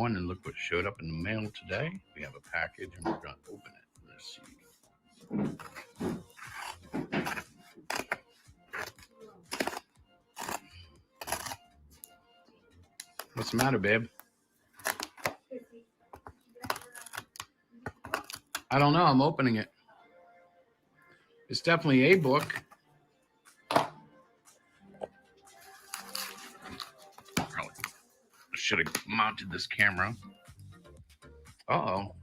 going, and look what showed up in the mail today. We have a package, and we're going to open it. Let's see. What's the matter, babe? I don't know. I'm opening it. It's definitely a book. Probably should have mounted this camera. Uh-oh.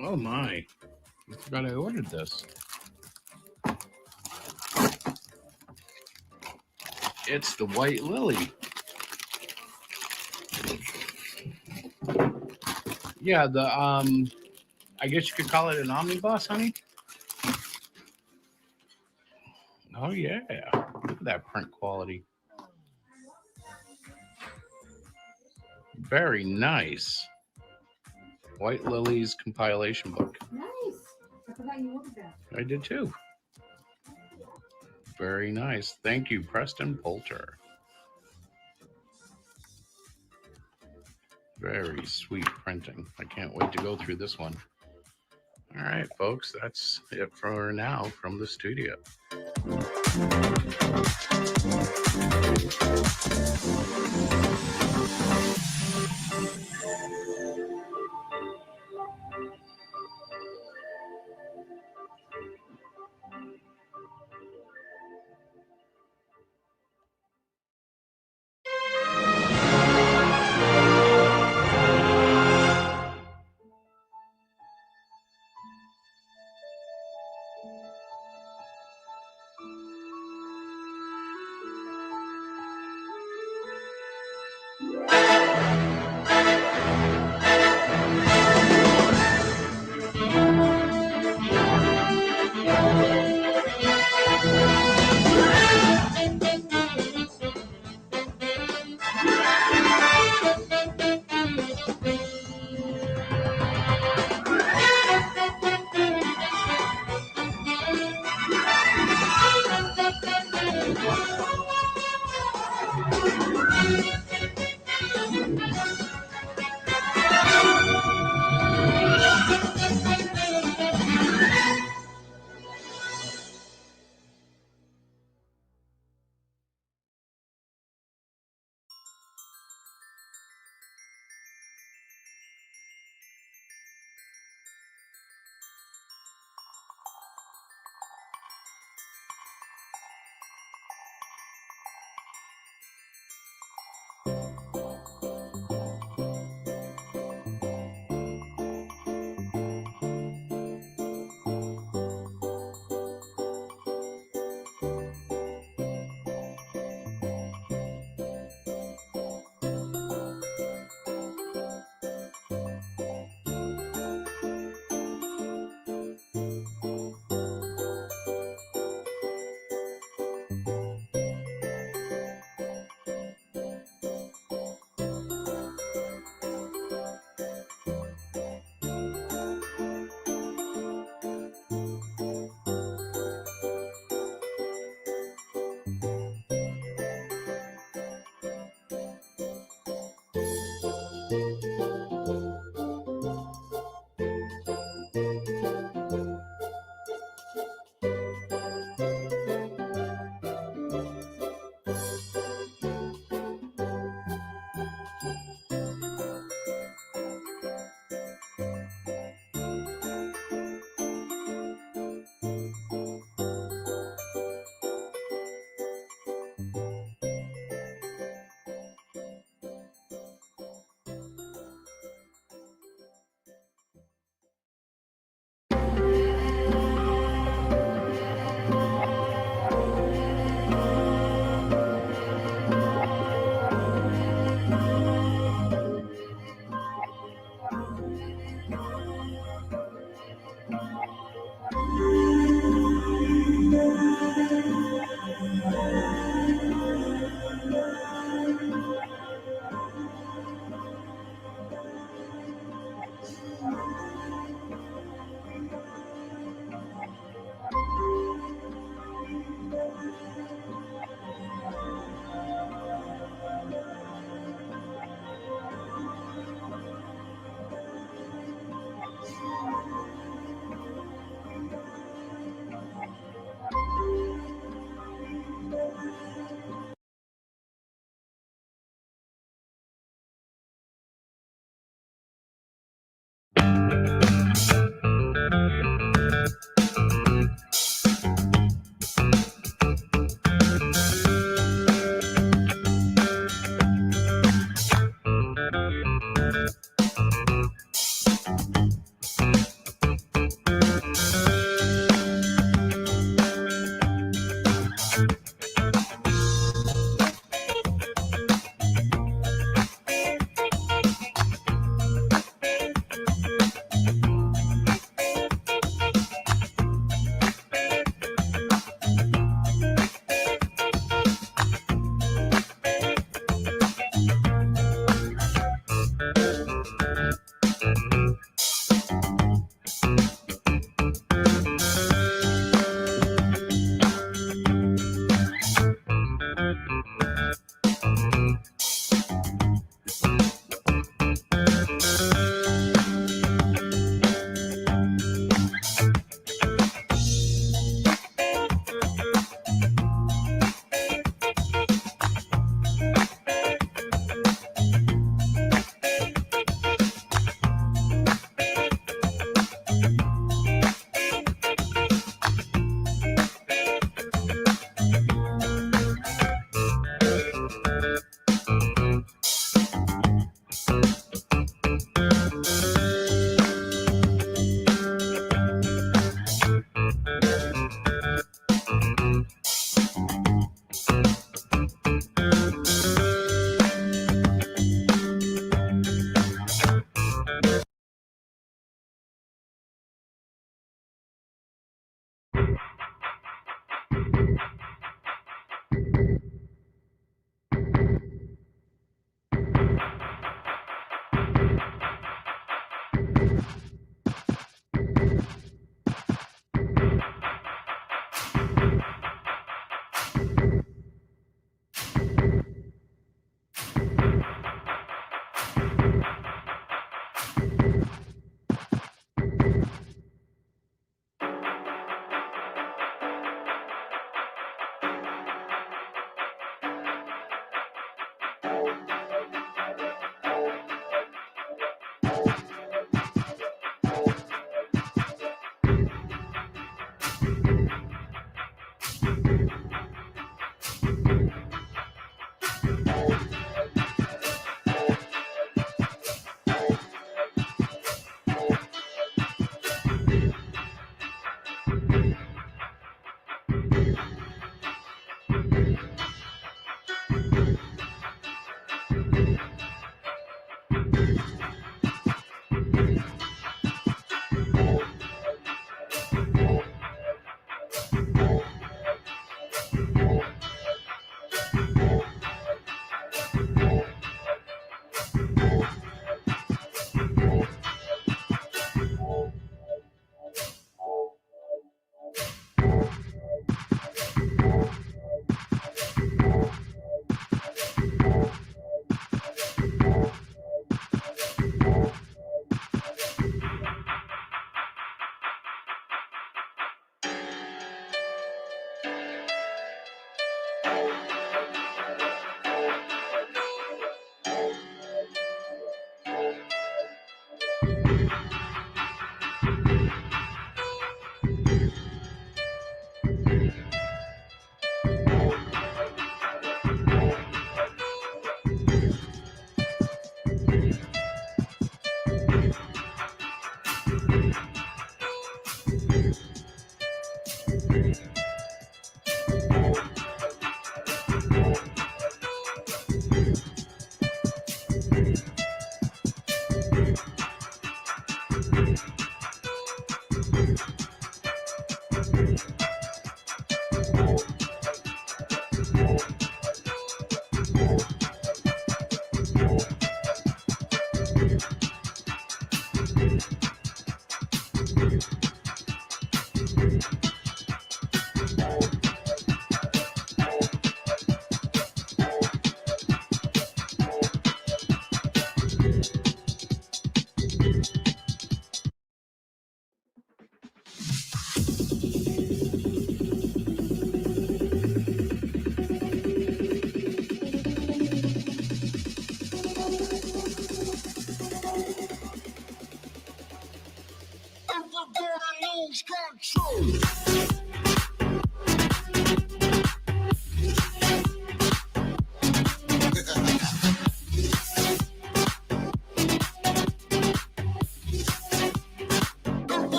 Oh my. I forgot I ordered this. It's the White Lily. Yeah, I guess you could call it an omnibus, honey. Oh yeah. Look at that print quality. Very nice. White Lily's compilation book. Nice. I forgot you ordered that. I did too. Very nice. Thank you, Preston Poulter. Very sweet printing. I can't wait to go through this one. All right, folks, that's it for now from the studio.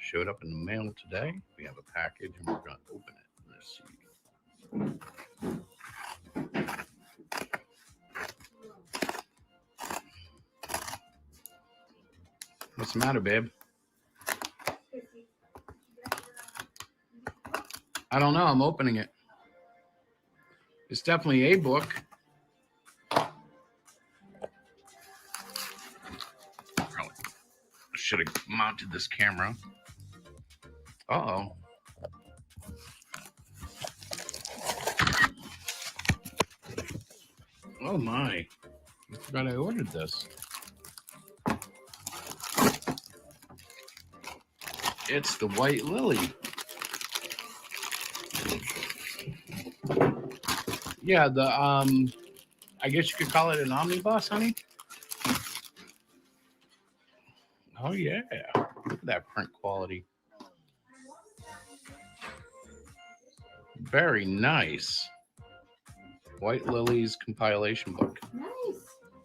showed up in the mail today. We have a package and we're going to open it. Let's see. What's the matter, babe? I don't know. I'm opening it. It's definitely a book. Probably should have mounted this camera. Uh-oh. Oh my. I forgot I ordered this. It's the White Lily. Yeah, I guess you could call it an omnibus, honey. Oh yeah. Look at that print quality. Very nice. White Lily's compilation book. Nice.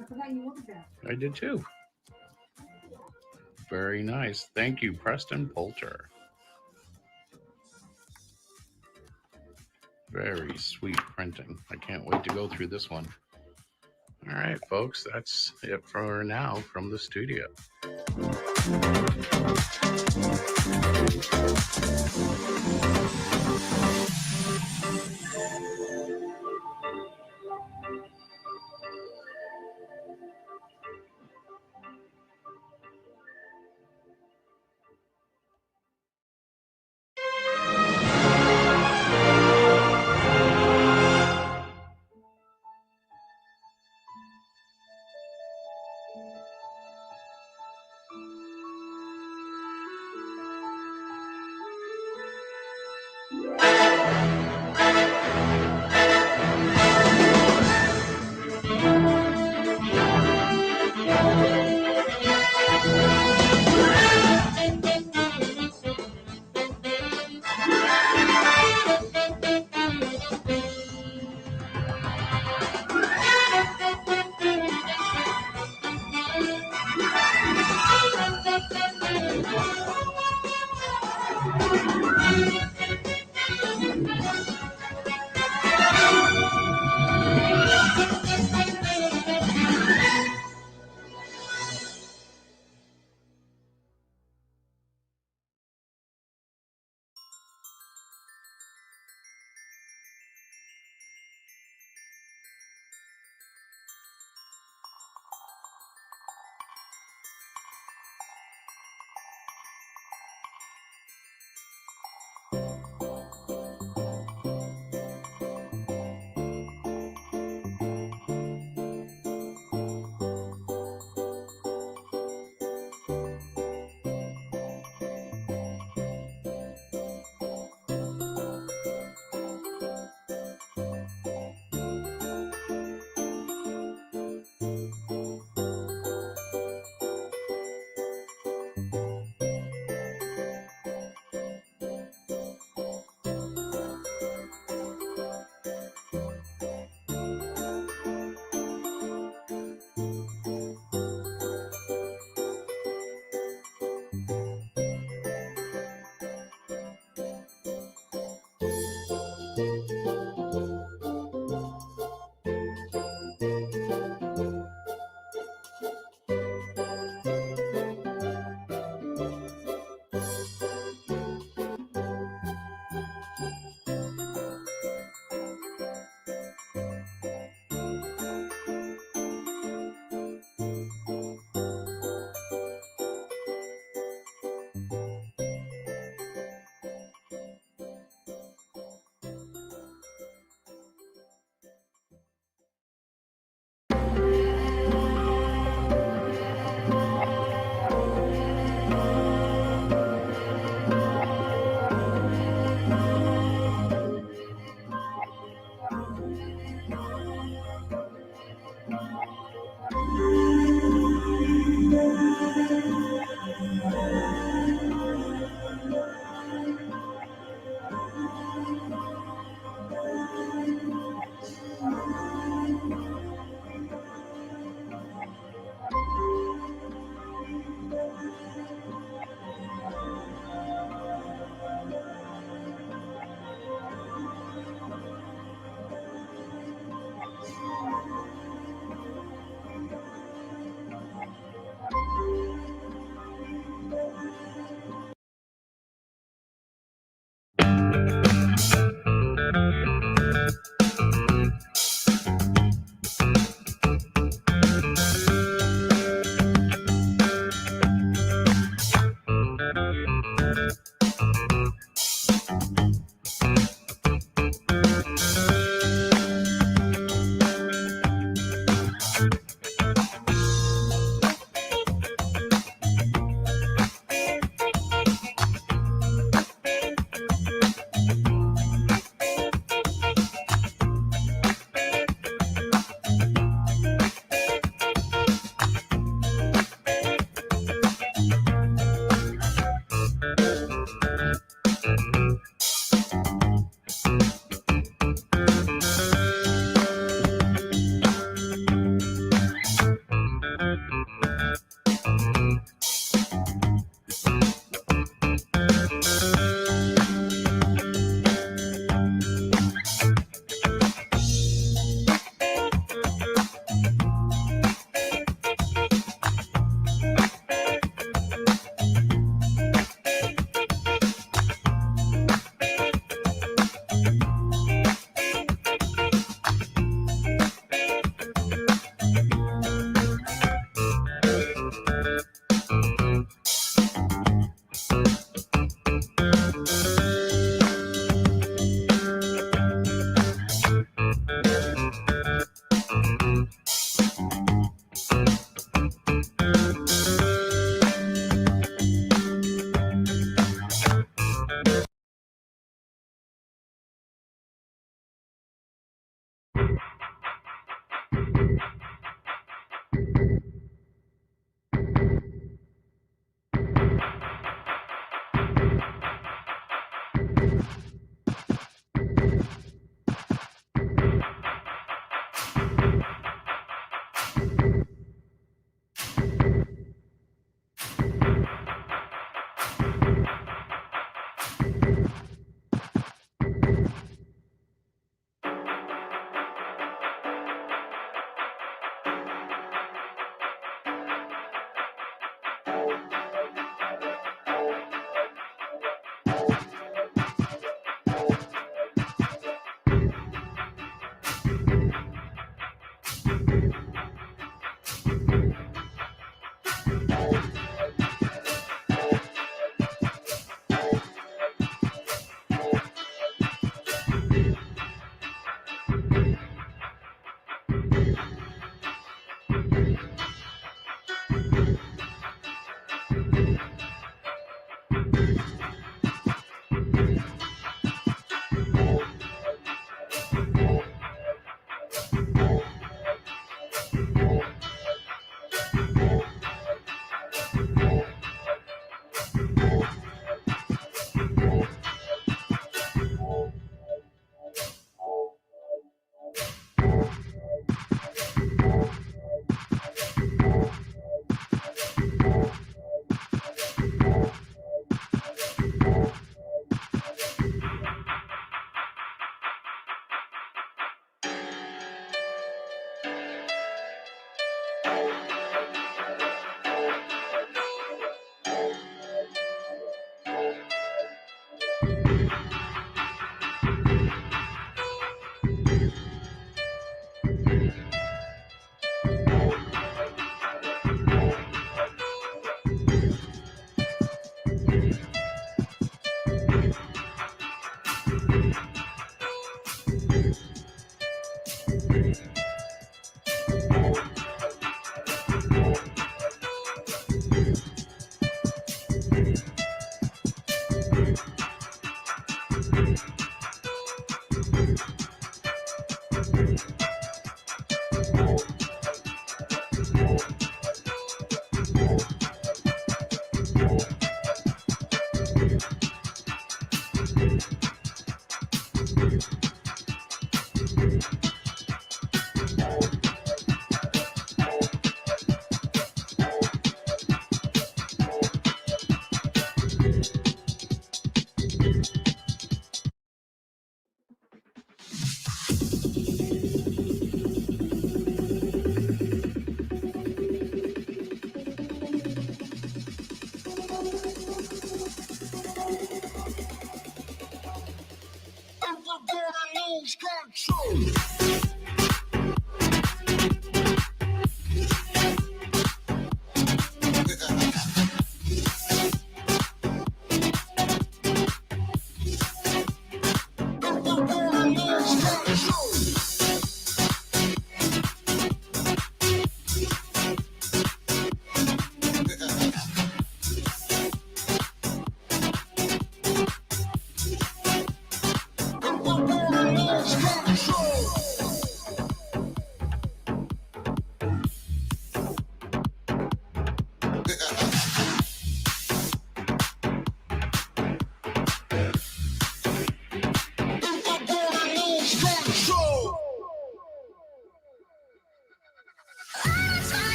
I forgot you ordered that. I did too. Very nice. Thank you, Preston Poulter. Very sweet printing. I can't wait to go through this one. All right, folks, that's it for now from the studio.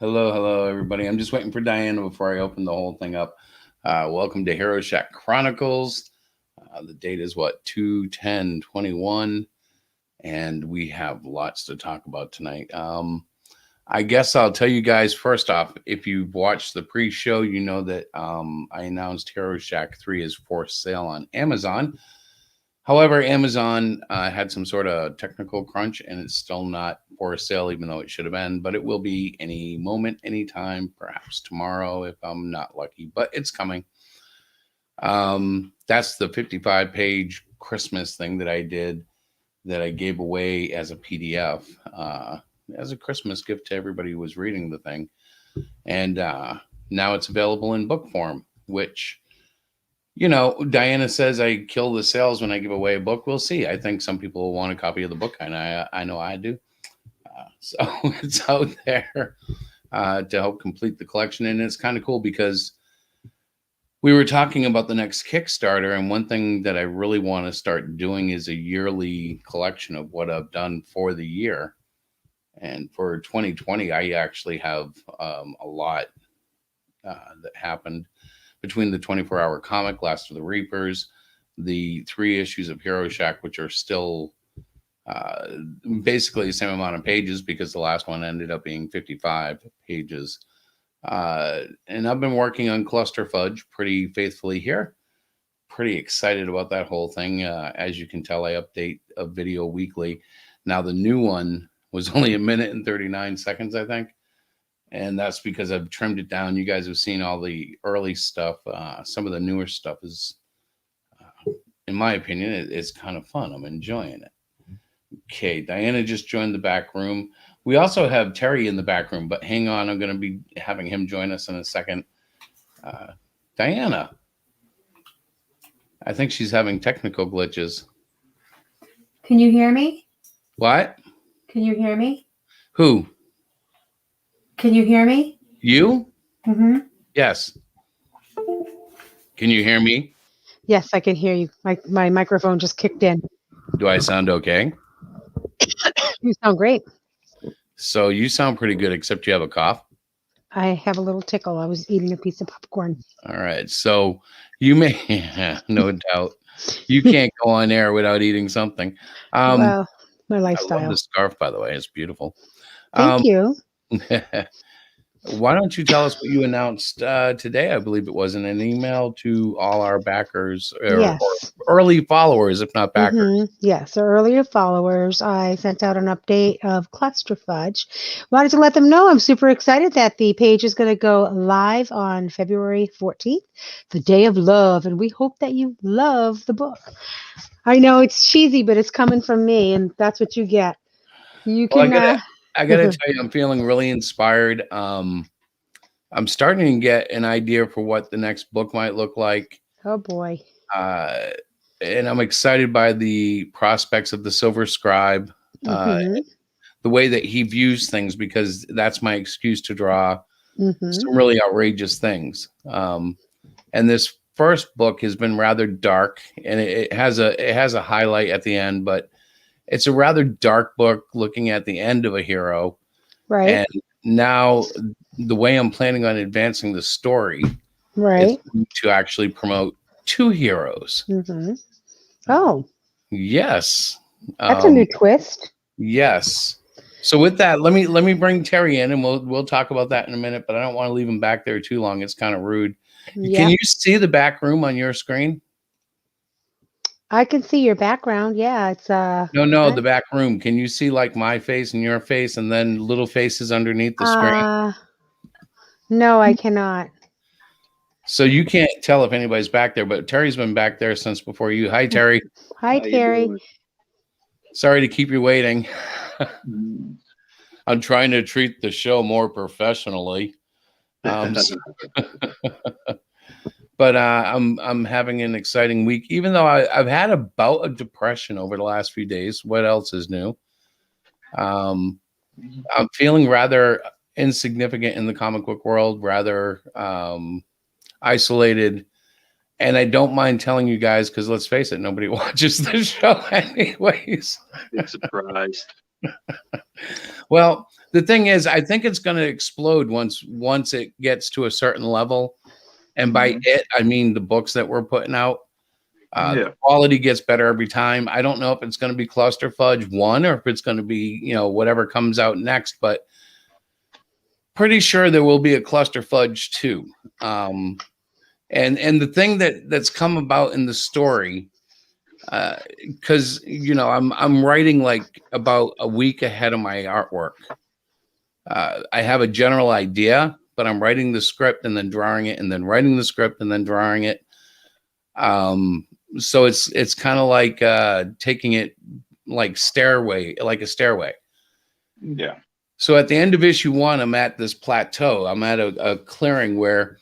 Hello, everybody. I'm just waiting for Diana before I open the whole thing up. Welcome to Hero Shack Chronicles. The date is what, 2/10/21, and we have lots to talk about tonight. I guess I'll tell you guys first off, if you've watched the pre-show, you know that I announced Hero Shack 3 is for sale on Amazon. However, Amazon had some sort of technical crunch, and it's still not for sale, even though it should have been. But it will be any moment, anytime, perhaps tomorrow if I'm not lucky. But it's coming. That's the 55-page Christmas thing that I did, that I gave away as a PDF, as a Christmas gift to everybody who was reading the thing. And now it's available in book form, which... You know, Diana says I kill the sales when I give away a book. We'll see. I think some people will want a copy of the book, and I know I do. So it's out there to help complete the collection. And it's kind of cool because we were talking about the next Kickstarter, and one thing that I really want to start doing is a yearly collection of what I've done for the year. And for 2020, I actually have a lot that happened between the 24-hour comic, Last of the Reapers, the 3 issues of Hero Shack, which are still basically the same amount of pages because the last one ended up being 55 pages. And I've been working on Cluster Fudge pretty faithfully here. Pretty excited about that whole thing. As you can tell, I update a video weekly. Now, the new one was only 1 minute and 39 seconds, I think. And that's because I've trimmed it down. You guys have seen all the early stuff. Some of the newer stuff is, in my opinion, it's kind of fun. I'm enjoying it. Okay, Diana just joined the back room. We also have Terry in the back room, but hang on. I'm going to be having him join us in a second. Diana. I think she's having technical glitches. Can you hear me? What? Can you hear me? Who? Can you hear me? You? Mm-hmm. Yes. Can you hear me? Yes, I can hear you. My microphone just kicked in. Do I sound okay? You sound great. So you sound pretty good, except you have a cough. I have a little tickle. I was eating a piece of popcorn. All right. So you may, no doubt, you can't go on air without eating something. Well, my I lifestyle. love the scarf, by the way. It's beautiful. Thank you. Why don't you tell us what you announced today? I believe it was in an email to all our backers or Yes. early followers, if not backers. Yes. So earlier followers, I sent out an update of Cluster Fudge. Wanted to let them know I'm super excited that the page is going to go live on February 14th, the day of love. And we hope that you love the book. I know it's cheesy, but it's coming from me, and that's what you get. You Well, can. I gotta tell you, I'm feeling really inspired. I'm starting to get an idea for what the next book might look like. Oh boy. And I'm excited by the prospects of the Silver Scribe, the way that he views things, because that's my excuse to draw some really outrageous things. And this first book has been rather dark, and it has a highlight at the end, but it's a rather dark book looking at the end of a hero. Right. And now the way I'm planning on advancing the story is to actually promote two heroes. Oh, yes. that's a new twist. Yes. So with that, let me bring Terry in, and we'll talk about that in a minute, but I don't want to leave him back there too long. It's kind of rude. Yep. Can you see the back room on your screen? I can see your background. Yeah, it's No, the back room. Can you see like my face and your face and then little faces underneath the screen? No, I cannot. So you can't tell if anybody's back there, but Terry's been back there since before you. Hi, Terry. Hi, Terry. Sorry to keep you waiting. I'm trying to treat the show more professionally. But I'm having an exciting week, even though I've had a bout of depression over the last few days. What else is new? I'm feeling rather insignificant in the comic book world, rather isolated. And I don't mind telling you guys, because let's face it, nobody watches the show anyways. Big surprise. Well, the thing is, I think it's going to explode once it gets to a certain level. And by it, I mean the books that we're putting out. The quality gets better every time. I don't know if it's going to be Cluster Fudge 1 or if it's going to be, whatever comes out next, but pretty sure there will be a Cluster Fudge 2. And the thing that's come about in the story, because I'm writing like about a week ahead of my artwork. I have a general idea, but I'm writing the script and then drawing it, and then writing the script and then drawing it. So it's kind of like taking it like a stairway. Yeah. So at the end of issue 1, I'm at this plateau. I'm at a clearing where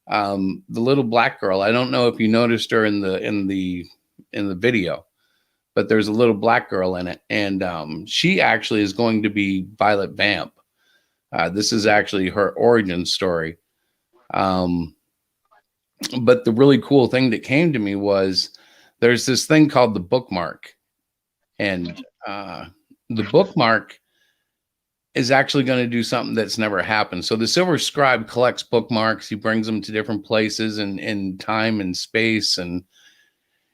the little black girl, I don't know if you noticed her in the video, but there's a little black girl in it, and she actually is going to be Violet Vamp. This is actually her origin story. But the really cool thing that came to me was there's this thing called the bookmark, and the bookmark is actually going to do something that's never happened. So the Silver Scribe collects bookmarks. He brings them to different places in time and space. And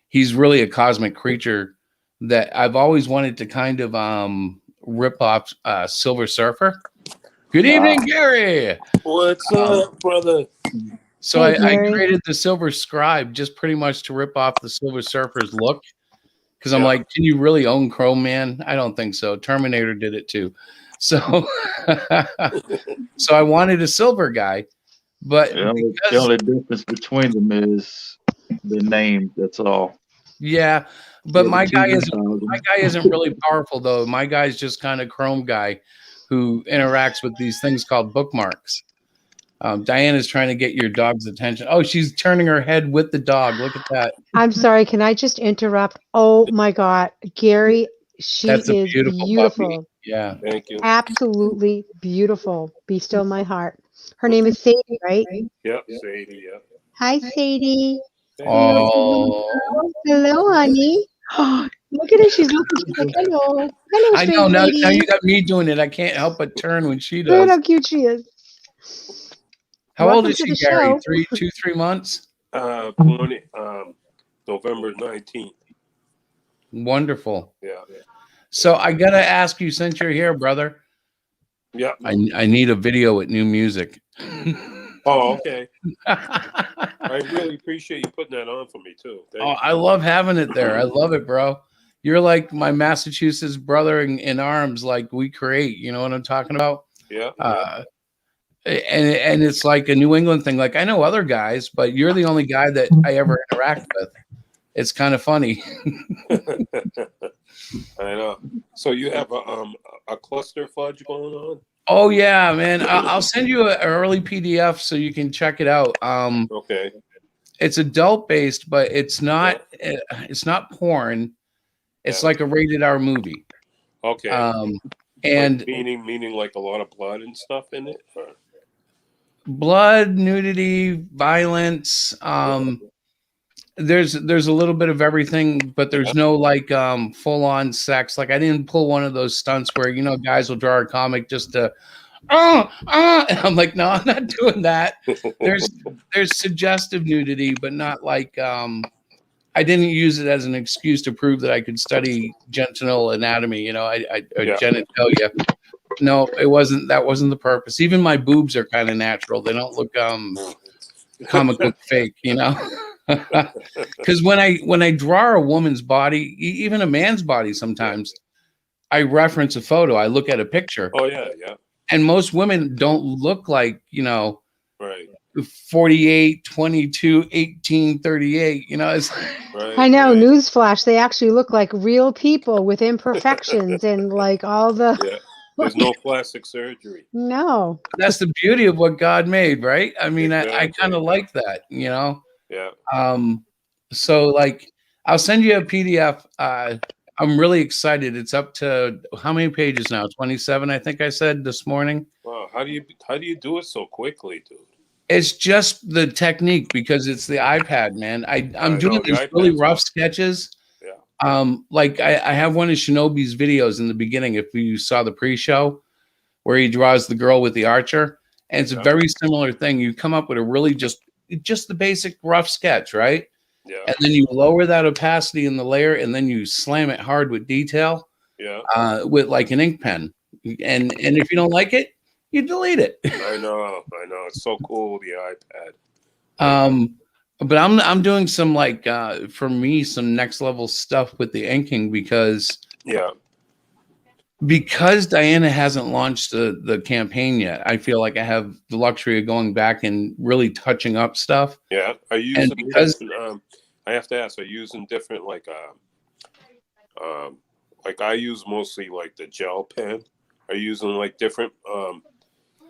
he's really a cosmic creature that I've always wanted to kind of rip off Silver Surfer. Good evening, Gary. What's up, brother? So Hey, I Gary. created the Silver Scribe just pretty much to rip off the Silver Surfer's look. Because I'm like, can you really own Chrome Man? I don't think so. Terminator did it too. So, so I wanted a silver guy, but The only difference between them is the name. That's all. Yeah, but Yeah, my the guy TV isn't really powerful though. My guy's just kind of Chrome guy who interacts with these things called bookmarks. Diana's trying to get your dog's attention. Oh, she's turning her head with the dog. Look at that. I'm sorry. Can I just interrupt? Oh my God, Gary, she That's a is beautiful beautiful. puppy. Yeah. Thank you. Absolutely beautiful. Be still my heart. Her name is Sadie, right? Yep, Sadie. Yep. Hi, Sadie. Oh, Hello, honey. Look at her. She's looking. She's like, hello. Hello, I strange know. Now lady. you got me doing it. I can't help but turn when she Look at does. how cute she is. How old Welcome is to she, the Gary? show. 3 months? 20, November 19th. Wonderful. Yeah. So I gotta ask you, since you're here, brother, Yeah. I need a video with new music. Oh, okay. I really appreciate you putting that on for me too. Thank you. I love having it there. I love it, bro. You're like my Massachusetts brother in arms. Like we create, you know what I'm talking about? Yeah. And it's like a New England thing. Like I know other guys, but you're the only guy that I ever interact with. It's kind of funny. I know. So you have a cluster fudge going on? Oh yeah, man. I'll send you an early PDF so you can check it out. Okay. It's adult based, but it's not porn. It's Yeah. like a rated R movie. Okay. And like meaning like a lot of blood and stuff in it? Or? blood, nudity, violence. There's a little bit of everything, but there's no like full on sex. Like I didn't pull one of those stunts where guys will draw a comic just to and I'm like, no, I'm not doing that. There's suggestive nudity, but not like I didn't use it as an excuse to prove that I could study genital anatomy, genitalia. No, it wasn't. That wasn't the purpose. Even my boobs are kind of natural. They don't look comic book fake, Because when I draw a woman's body, even a man's body, sometimes I reference a photo. I look at a picture. Oh yeah. And most women don't look like Right. 48, 22, 18, 38. It's Right. I know. Right. Newsflash. They actually look like real people with imperfections and like all the. Yeah. There's no plastic surgery. No. that's the beauty of what God made, right? I mean, I Exactly. kind of like that, Yeah. So like I'll send you a PDF. I'm really excited. It's up to how many pages now? 27, I think I said this morning. Wow. How do you do it so quickly, dude? It's just the technique because it's the iPad, man. I'm doing know, the these really iPad's rough awesome. sketches. Yeah. Like I have one of Shinobi's videos in the beginning. If you saw the pre-show where he draws the girl with the archer, and it's a very similar thing. You come up with a really just the basic rough sketch, right? Yeah. And then you lower that opacity in the layer, and then you slam it hard with detail. Yeah. With like an ink pen, and if you don't like it, you delete it. I know. It's so cool, the iPad. But I'm doing some like for me some next level stuff with the inking because Diana hasn't launched the campaign yet. I feel like I have the luxury of going back and really touching up stuff. Yeah. Are you using different, I have to ask, are you using different like I use mostly like the gel pen? Are you using like different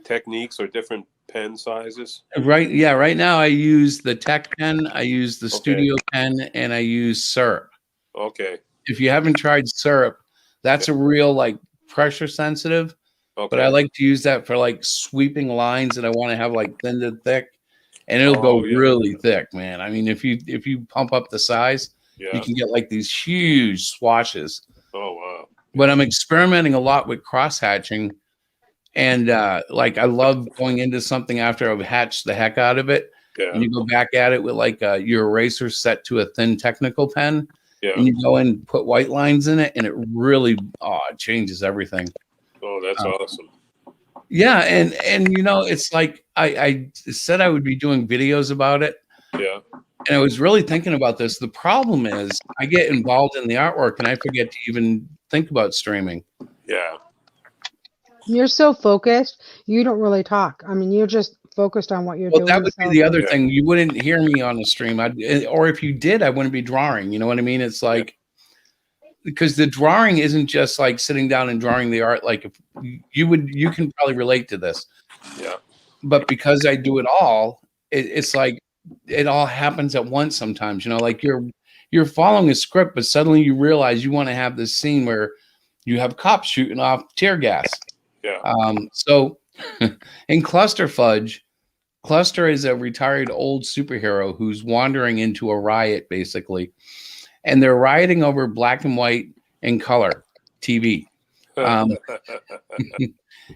techniques or different pen sizes? Right. Yeah. Right now I use the tech pen, I use the studio pen, and I use syrup. Okay. If you haven't tried syrup, that's a real like pressure sensitive. Okay. But I like to use that for like sweeping lines that I want to have like thin to thick, and it'll go really thick, man. I mean, if you pump up the size, you can get like these huge swashes. Oh wow. But I'm experimenting a lot with cross hatching. And like I love going into something after I've hatched the heck out of it. Yeah. And you go back at it with like your eraser set to a thin technical pen. Yeah. And you go and put white lines in it, and it really it changes everything. Oh, that's awesome. Yeah, and it's like I said I would be doing videos about it. Yeah. And I was really thinking about this. The problem is I get involved in the artwork and I forget to even think about streaming. Yeah. You're so focused, you don't really talk. I mean, you're just focused on what you're doing. Well, that would be the other thing. You wouldn't hear me on the stream. Or if you did, I wouldn't be drawing. You know what I mean? It's like, because the drawing isn't just like sitting down and drawing the art. Like if you can probably relate to this. Yeah. But because I do it all, it's like it all happens at once sometimes. Like you're following a script, but suddenly you realize you want to have this scene where you have cops shooting off tear gas. Yeah. So in Cluster Fudge, Cluster is a retired old superhero who's wandering into a riot, basically. And they're rioting over black and white and color TV. And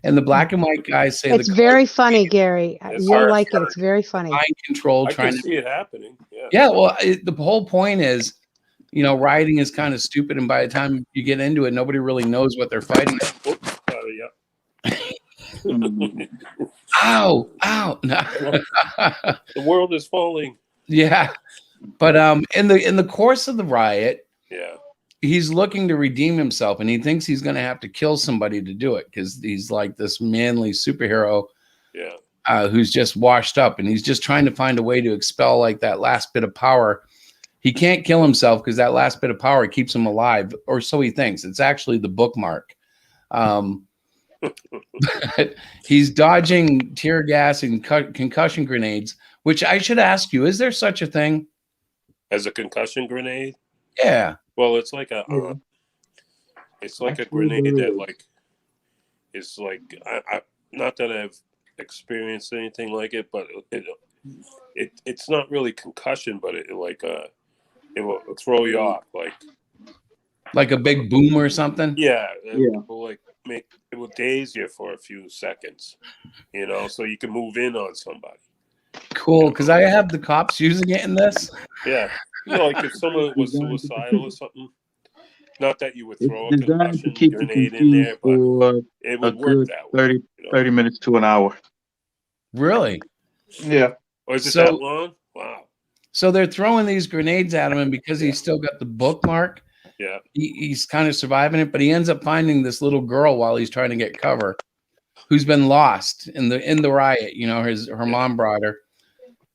the black and white guys say it's very funny, Gary. You'll like it. It's very funny. Mind control. I can see it happening. Yeah. Yeah. Well, the whole point is, rioting is kind of stupid, and by the time you get into it, nobody really knows what they're fighting. Mm. Ow, ow. The world is falling. Yeah. But in the course of the riot, Yeah. he's looking to redeem himself, and he thinks he's going to have to kill somebody to do it because he's like this manly superhero Yeah. who's just washed up, and he's just trying to find a way to expel like that last bit of power. He can't kill himself because that last bit of power keeps him alive, or so he thinks. It's actually the bookmark. He's dodging tear gas and concussion grenades, which I should ask you, is there such a thing? As a concussion grenade? Yeah. Well, it's like a Yeah. it's like a Actually, grenade there that is. like it's like I not that I've experienced anything like it, but it's not really concussion, but it like it will throw you off. Like a big boom or something? Yeah, Yeah. it will like it will daze you for a few seconds, you know, so you can move in on somebody. Cool, because I have the cops using it in this. Yeah, you know, like if someone was Designed to suicidal or something. Not that you would throw a It's designed to concussion keep you grenade in confused there, but for it a would work good that way. 30 minutes to an hour. Really? Yeah. Or is it So- that long? Wow. So they're throwing these grenades at him, and because Yeah. he's still got the bookmark, Yeah. he's kind of surviving it. But he ends up finding this little girl while he's trying to get cover, who's been lost in the riot. You know, her mom brought her,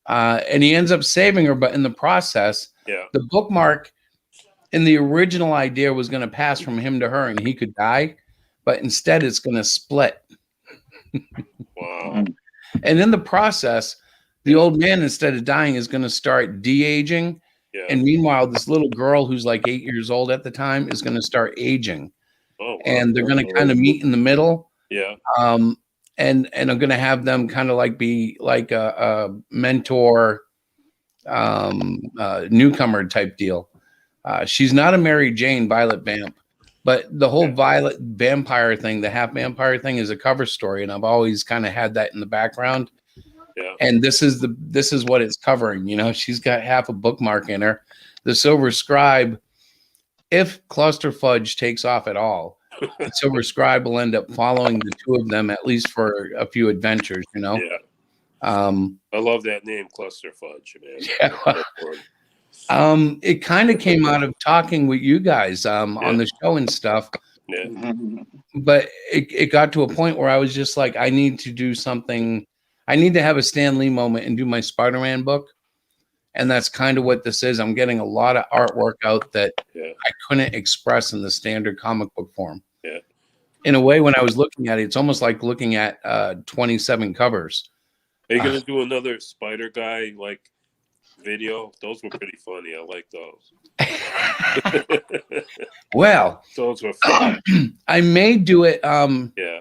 and he ends up saving her. But in the process, Yeah. the bookmark in the original idea was going to pass from him to her, and he could die. But instead, it's going to split. Wow. And in the process, the old man, instead of dying, is going to start de-aging. Yeah. And meanwhile, this little girl who's like 8 years old at the time is going to start aging. Oh, wow. And they're going to kind of meet in the middle. Yeah. And I'm going to have them kind of like be like a mentor, newcomer type deal. She's not a Mary Jane, Violet Vamp, but the whole Violet vampire thing, the half vampire thing, is a cover story, and I've always kind of had that in the background. Yeah. And this is what it's covering. You know, she's got half a bookmark in her. The Silver Scribe, if Cluster Fudge takes off at all, the Silver Scribe will end up following the two of them at least for a few adventures. You know. Yeah. I love that name, Cluster Fudge, man. Yeah. It kind of came out of talking with you guys on the show and stuff. Yeah. But it got to a point where I was just like, I need to do something. I need to have a Stan Lee moment and do my Spider-Man book. And that's kind of what this is. I'm getting a lot of artwork out that I couldn't express in the standard comic book form. Yeah. In a way, when I was looking at it, it's almost like looking at 27 covers. Are you gonna do another Spider Guy like video? Those were pretty funny. I like those. Well, Those were fun. I may do it Yeah.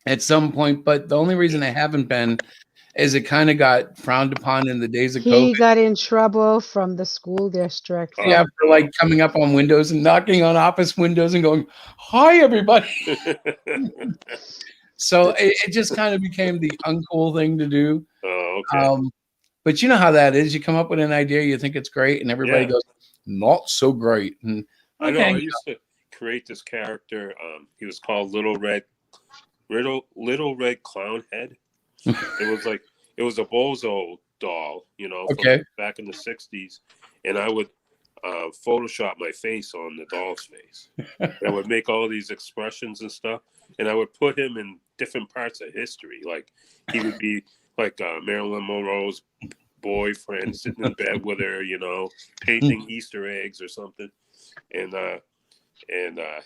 at some point, but the only reason I haven't been is it kind of got frowned upon in the days of He COVID. got in trouble from the school district. Yeah, for like coming up on windows and knocking on office windows and going, "Hi, everybody." So it just kind of became the uncool thing to do. Oh, okay. But you know how that is. You come up with an idea, you think it's great, and everybody Yeah. goes, "Not so great." And I know. okay, I used to create this character. He was called Little Red Clown Head. It was a Bozo doll, you know, from Okay. back in the '60s, and I would Photoshop my face on the doll's face. I would make all these expressions and stuff, and I would put him in different parts of history. Like he would be like Marilyn Monroe's boyfriend sitting in bed with her, you know, painting Easter eggs or something, and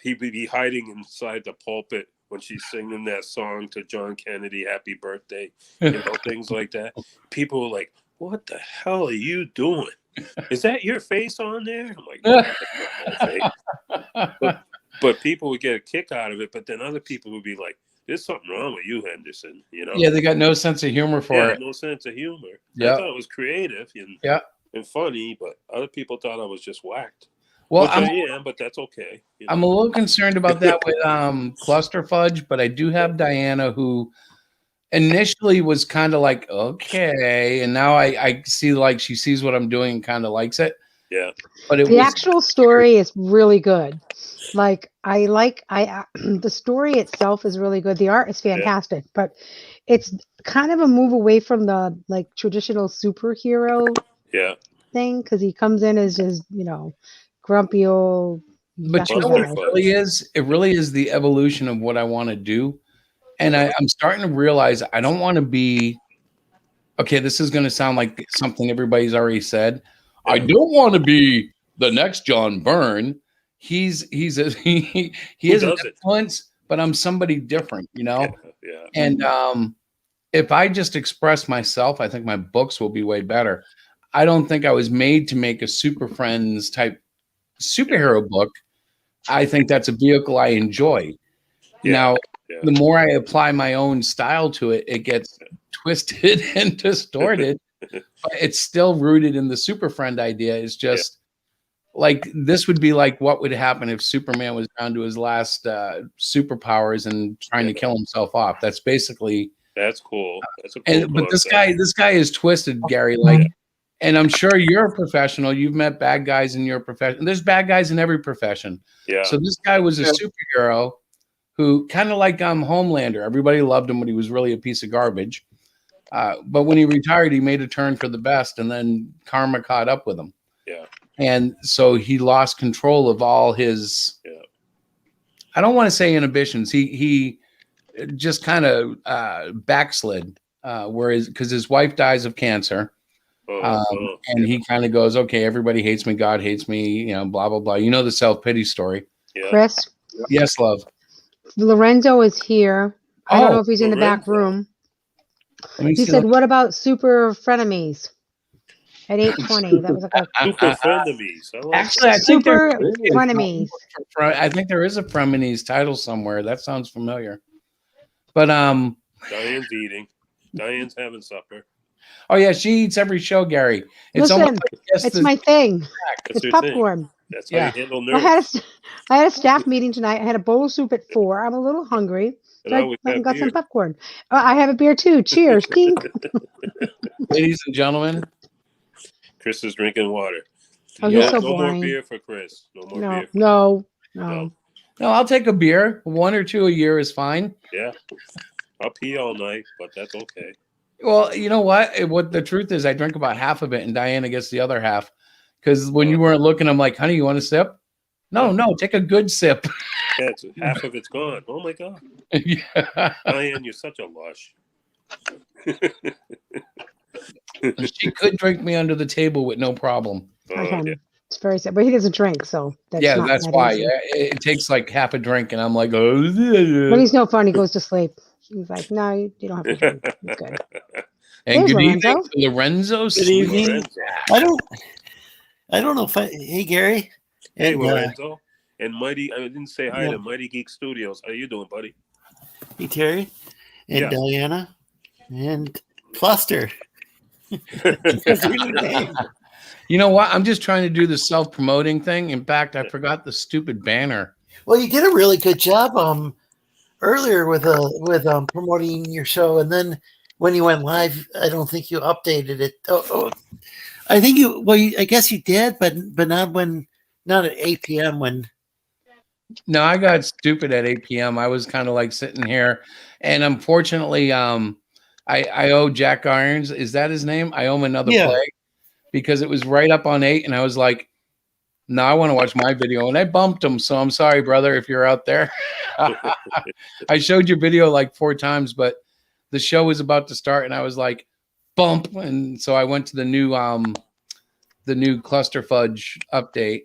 he would be hiding inside the pulpit when she's singing that song to John Kennedy, "Happy Birthday," you know, things like that. People were like, "What the hell are you doing? Is that your face on there?" I'm like, "No, that's not my face." But people would get a kick out of it. But then other people would be like, "There's something wrong with you, Henderson." You know? Yeah, they got no sense of humor for it. No sense of humor. Yeah. I thought it was creative and funny, but other people thought I was just whacked. Well, Which I am, but that's okay. You know? I'm a little concerned about that with Cluster Fudge, but I do have Diana, who initially was kind of like, okay, and now I see like she sees what I'm doing and kind of likes it. Yeah. but it The was actual story is really good. Like the story itself is really good. The art is fantastic, but it's kind of a move away from the like traditional superhero Yeah. thing because he comes in as just grumpy old but you yucky know what Buster it guy. Fudge. really is? It really is the evolution of what I want to do. And I'm starting to realize I don't want to be okay. This is going to sound like something everybody's already said. I Yeah. don't want to be the next John Byrne. He's a, he Who is an does it? influence, but I'm somebody different, you Yeah. know. Yeah. And if I just express myself, I think my books will be way better. I don't think I was made to make a Super Friends type superhero book. I think that's a vehicle I enjoy. Yeah. Now, Yeah. the more I apply my own style to it, it gets twisted and distorted, but it's still rooted in the Super Friend idea. It's just like this would be like what would happen if Superman was down to his last superpowers and trying to kill himself off. That's basically That's cool. That's a cool but concept. this guy is twisted, Gary. Like, and I'm sure you're a professional. You've met bad guys in your profession. There's bad guys in every profession. Yeah. So this guy was a superhero who kind of like Homelander. Everybody loved him, but he was really a piece of garbage. But when he retired, he made a turn for the best, and then karma caught up with him. Yeah. And so he lost control of all his. Yeah. I don't want to say inhibitions. He just kind of backslid, whereas because his wife dies of cancer. And he kind of goes, okay, everybody hates me. God hates me, you know, blah, blah, blah. You know, the self-pity story. Yeah. Chris, Yes, love. Lorenzo is here. I don't know if he's in the back Lorenzo. room. Let me He see. said, "What about super frenemies?" At 8:20, that was like a Super frenemies. I like Actually, I think super frenemies. I think there is a Frenemies title somewhere. That sounds familiar. But Diane's eating. Diane's having supper. oh yeah, she eats every show, Gary. It's Listen, almost like it's my thing. That's It's her thing. popcorn. That's Yeah. how you handle I nerves. had a staff meeting tonight. I had a bowl of soup at 4. I'm a little hungry. And So I I always went and have got some beer. popcorn. I have a beer too. Cheers. Dink. ladies and gentlemen. Chris is drinking water. Oh, Yeah. he's so No more boring. beer for Chris. No more No, beer. no, No. no. No, I'll take a beer. 1 or 2 a year is fine. Yeah. I'll pee all night, but that's okay. Well, you know what? What the truth is, I drink about half of it, and Diana gets the other half. Because when you weren't looking, I'm like, honey, you want a sip? No, no, take a good sip. That's half of it's gone. Oh my god. Yeah. Diane, you're such a lush. She could drink me under the table with no problem. I can. Yeah. It's very sad, but he doesn't drink, so that's Yeah, not that's that why. easy. It takes like half a drink, and I'm like, When he's no fun, he goes to sleep. He's like, no, you don't have to drink. It's good. and There's good evening Lorenzo. to Lorenzo. Good Sweet. evening. Lorenzo. I don't know if hey Gary. Hey, And, Lorenzo. And Mighty, I didn't say hi to Mighty Geek Studios. How you doing, buddy? hey Terry. And Yeah. Diana. And Cluster. You know what? I'm just trying to do the self-promoting thing. In fact, I forgot the stupid banner. Well, you did a really good job earlier with promoting your show, and then when you went live, I don't think you updated it. I think you. Well, I guess you did, but not at 8 p.m. when. No, I got stupid at 8 p.m. I was kind of like sitting here, and unfortunately, I owe Jack Irons. Is that his name? I owe him another play because it was right up on 8, and I was like, no, I want to watch my video, and I bumped him. So I'm sorry, brother, if you're out there. I showed your video like 4 times, but the show was about to start, and I was like, bump, and so I went to the new Cluster Fudge update,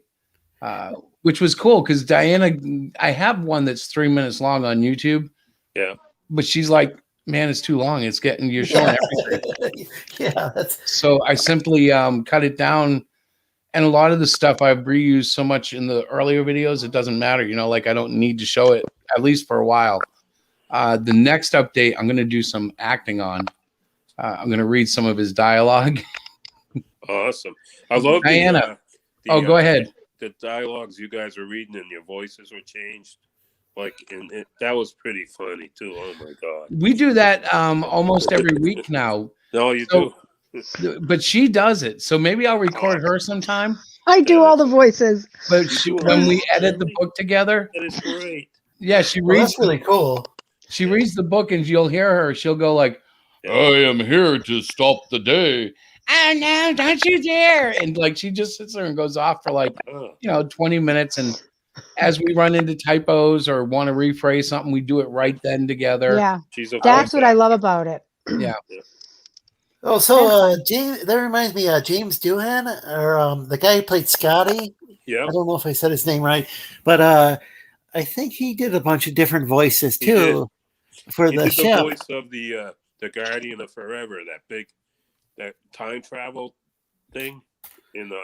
which was cool because Diana, I have one that's 3 minutes long on YouTube. Yeah, but she's like, man, it's too long. It's getting you're showing everything. Yeah, that's so I simply cut it down. And a lot of the stuff I've reused so much in the earlier videos, it doesn't matter. You know, like I don't need to show it, at least for a while. The next update, I'm going to do some acting on. I'm going to read some of his dialogue. awesome. I love Diana. Go ahead. The dialogues you guys were reading and your voices were changed. That was pretty funny too. Oh my god. We do that almost every week now. No, you do. But she does it. So maybe I'll record her sometime. I do all the voices. But when we edit the Really? book together, That is great. yeah, she Well, reads that's really cool. she reads the book and you'll hear her. She'll go like, Yeah. "I am here to stop the day." Oh no, don't you dare! And like she just sits there and goes off for like Oh, 20 minutes. And as we run into typos or want to rephrase something, we do it right then together. Yeah, she's a that's voice what I actor. love about it. Yeah. Oh, so James, that reminds me, James Doohan, or the guy who played Scotty. Yeah. I don't know if I said his name right, but I think he did a bunch of different voices He too for He the did the ship. voice of the Guardian of Forever, that time travel thing.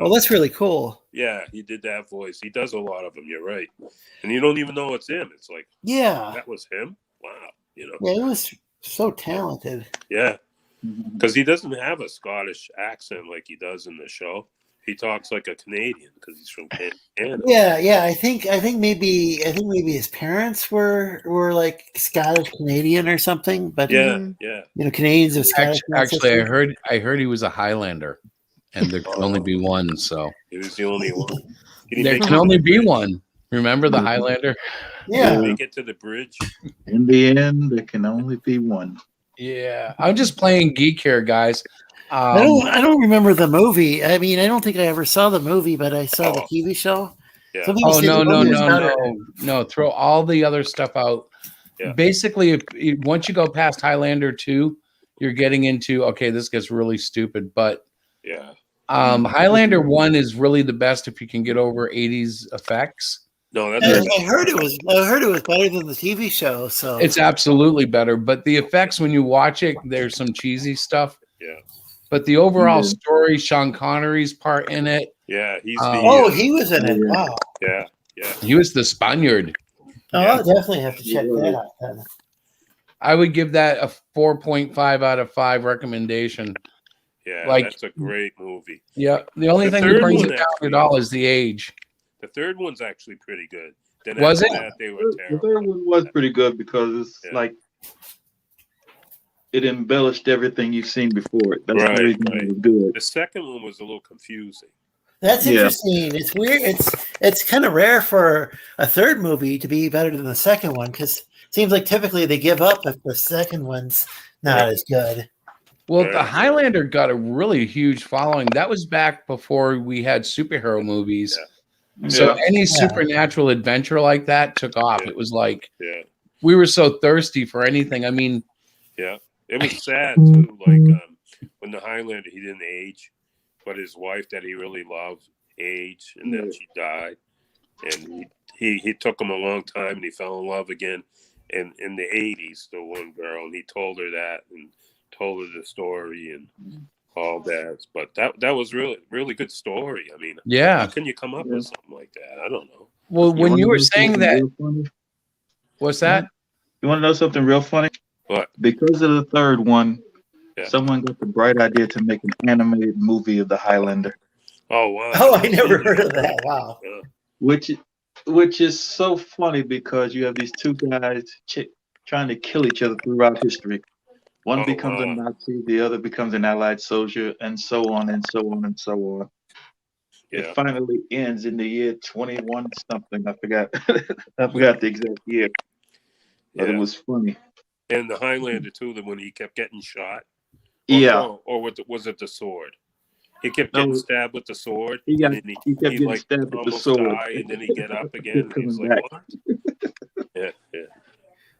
Well, that's really cool. Yeah, he did that voice. He does a lot of them. You're right, and you don't even know it's him. It's like Yeah, that was him. Wow, yeah, he was so talented. Yeah, because he doesn't have a Scottish accent like he does in the show. He talks like a Canadian because he's from Canada. Yeah. I think maybe his parents were like Scottish Canadian or something. But Yeah, yeah. Canadians of Scottish. Actually, I heard he was a Highlander, and there can only be one. So He was the only one. there can only be one. Remember the Highlander? Yeah. Make it to the bridge. In the end, there can only be one. Yeah, I'm just playing geek here, guys. I don't remember the movie. I mean, I don't think I ever saw the movie, but I saw the TV show. Yeah. Some people Oh say the movie was better. no! Throw all the other stuff out. Yeah. Basically, once you go past Highlander 2, you're getting into this gets really stupid. But Yeah. Highlander 1 is really the best if you can get over 80s effects. No, that's I heard it was better than the TV show. So It's absolutely better. But the effects when you watch it, there's some cheesy stuff. Yeah. But the overall story, Sean Connery's part in it. Yeah, he's he was in it. Wow. Yeah. He was the Spaniard. Oh, I'll definitely have to check that out then. I would give that a 4.5 out of 5 recommendation. Yeah, Like- that's a great movie. Yeah. The only The thing that third brings one it down actually- at all is the age. The third one's actually pretty good. Then Was after it? that, they were The terrible. third one was pretty good because it's Yeah. like it embellished everything you've seen before it. That's Right, the reason right. it was good. The second one was a little confusing. That's Yeah. interesting. It's weird. It's kind of rare for a third movie to be better than the second one because it seems like typically they give up if the second one's not as good. Well, Yeah. the Highlander got a really huge following. That was back before we had superhero movies. So Yeah. any supernatural adventure like that took off. Yeah. It was like Yeah, we were so thirsty for anything. I mean, yeah. It was sad too. Like when the Highlander, he didn't age, but his wife that he really loved aged, and then she died. And he took him a long time, and he fell in love again. And in the 80s, the one girl, and he told her that and told her the story and all that. But that was really good story. I mean, yeah. how can you come up with something like that? I don't know. Well, when wanna you were know saying something that, real funny? what's that? You want to know something real funny? But Because of the third one, Yeah. someone got the bright idea to make an animated movie of the Highlander, oh wow, Oh, I never heard of that. Wow. which is so funny because you have these two guys trying to kill each other throughout history. One Oh, becomes a wow. Nazi, the other becomes an Allied soldier, and so on and so on and so on. Yeah. It finally ends in the year 21 something. I forgot. I forgot the exact year, but Yeah. it was funny. And the Highlander too, that when he kept getting shot. Yeah, Or was it the sword? He kept No, getting stabbed with the sword. he got- and then he kept getting stabbed with the almost sword. die, and then he get up again. Kept And he's coming like, back. what? Yeah.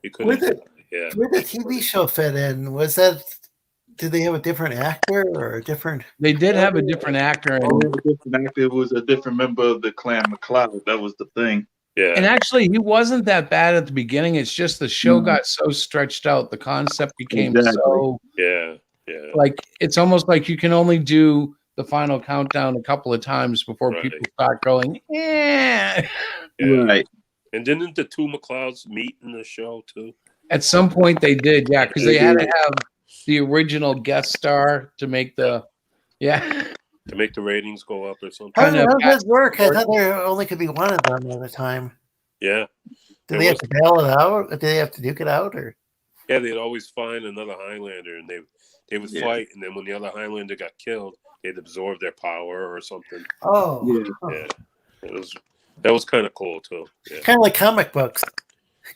He couldn't. Where did, Yeah. where did the TV show fit in? Was that? Did they have a different actor or a different? They did have a different actor, Oh, and, it was a different actor. It was a different member of the Clan MacLeod. That was the thing. Yeah. and actually, he wasn't that bad at the beginning. It's just the show No. got so stretched out. The concept became Exactly. so Yeah. like it's almost like you can only do the final countdown a couple of times before Right. people start going, yeah. Yeah. Right. And didn't the two McLeods meet in the show too? At some point they did, yeah, because they They had to did. have the original guest star to make the To make the ratings go up or something. How Kind of does that work? I thought there only could be one of them at a time. Yeah. Do they have to bail it out? Do they have to duke it out? Or Yeah, they'd always find another Highlander, and they would fight, and then when the other Highlander got killed, they'd absorb their power or something. Oh, Yeah, that was kind of cool too. Yeah, kind of like comic books.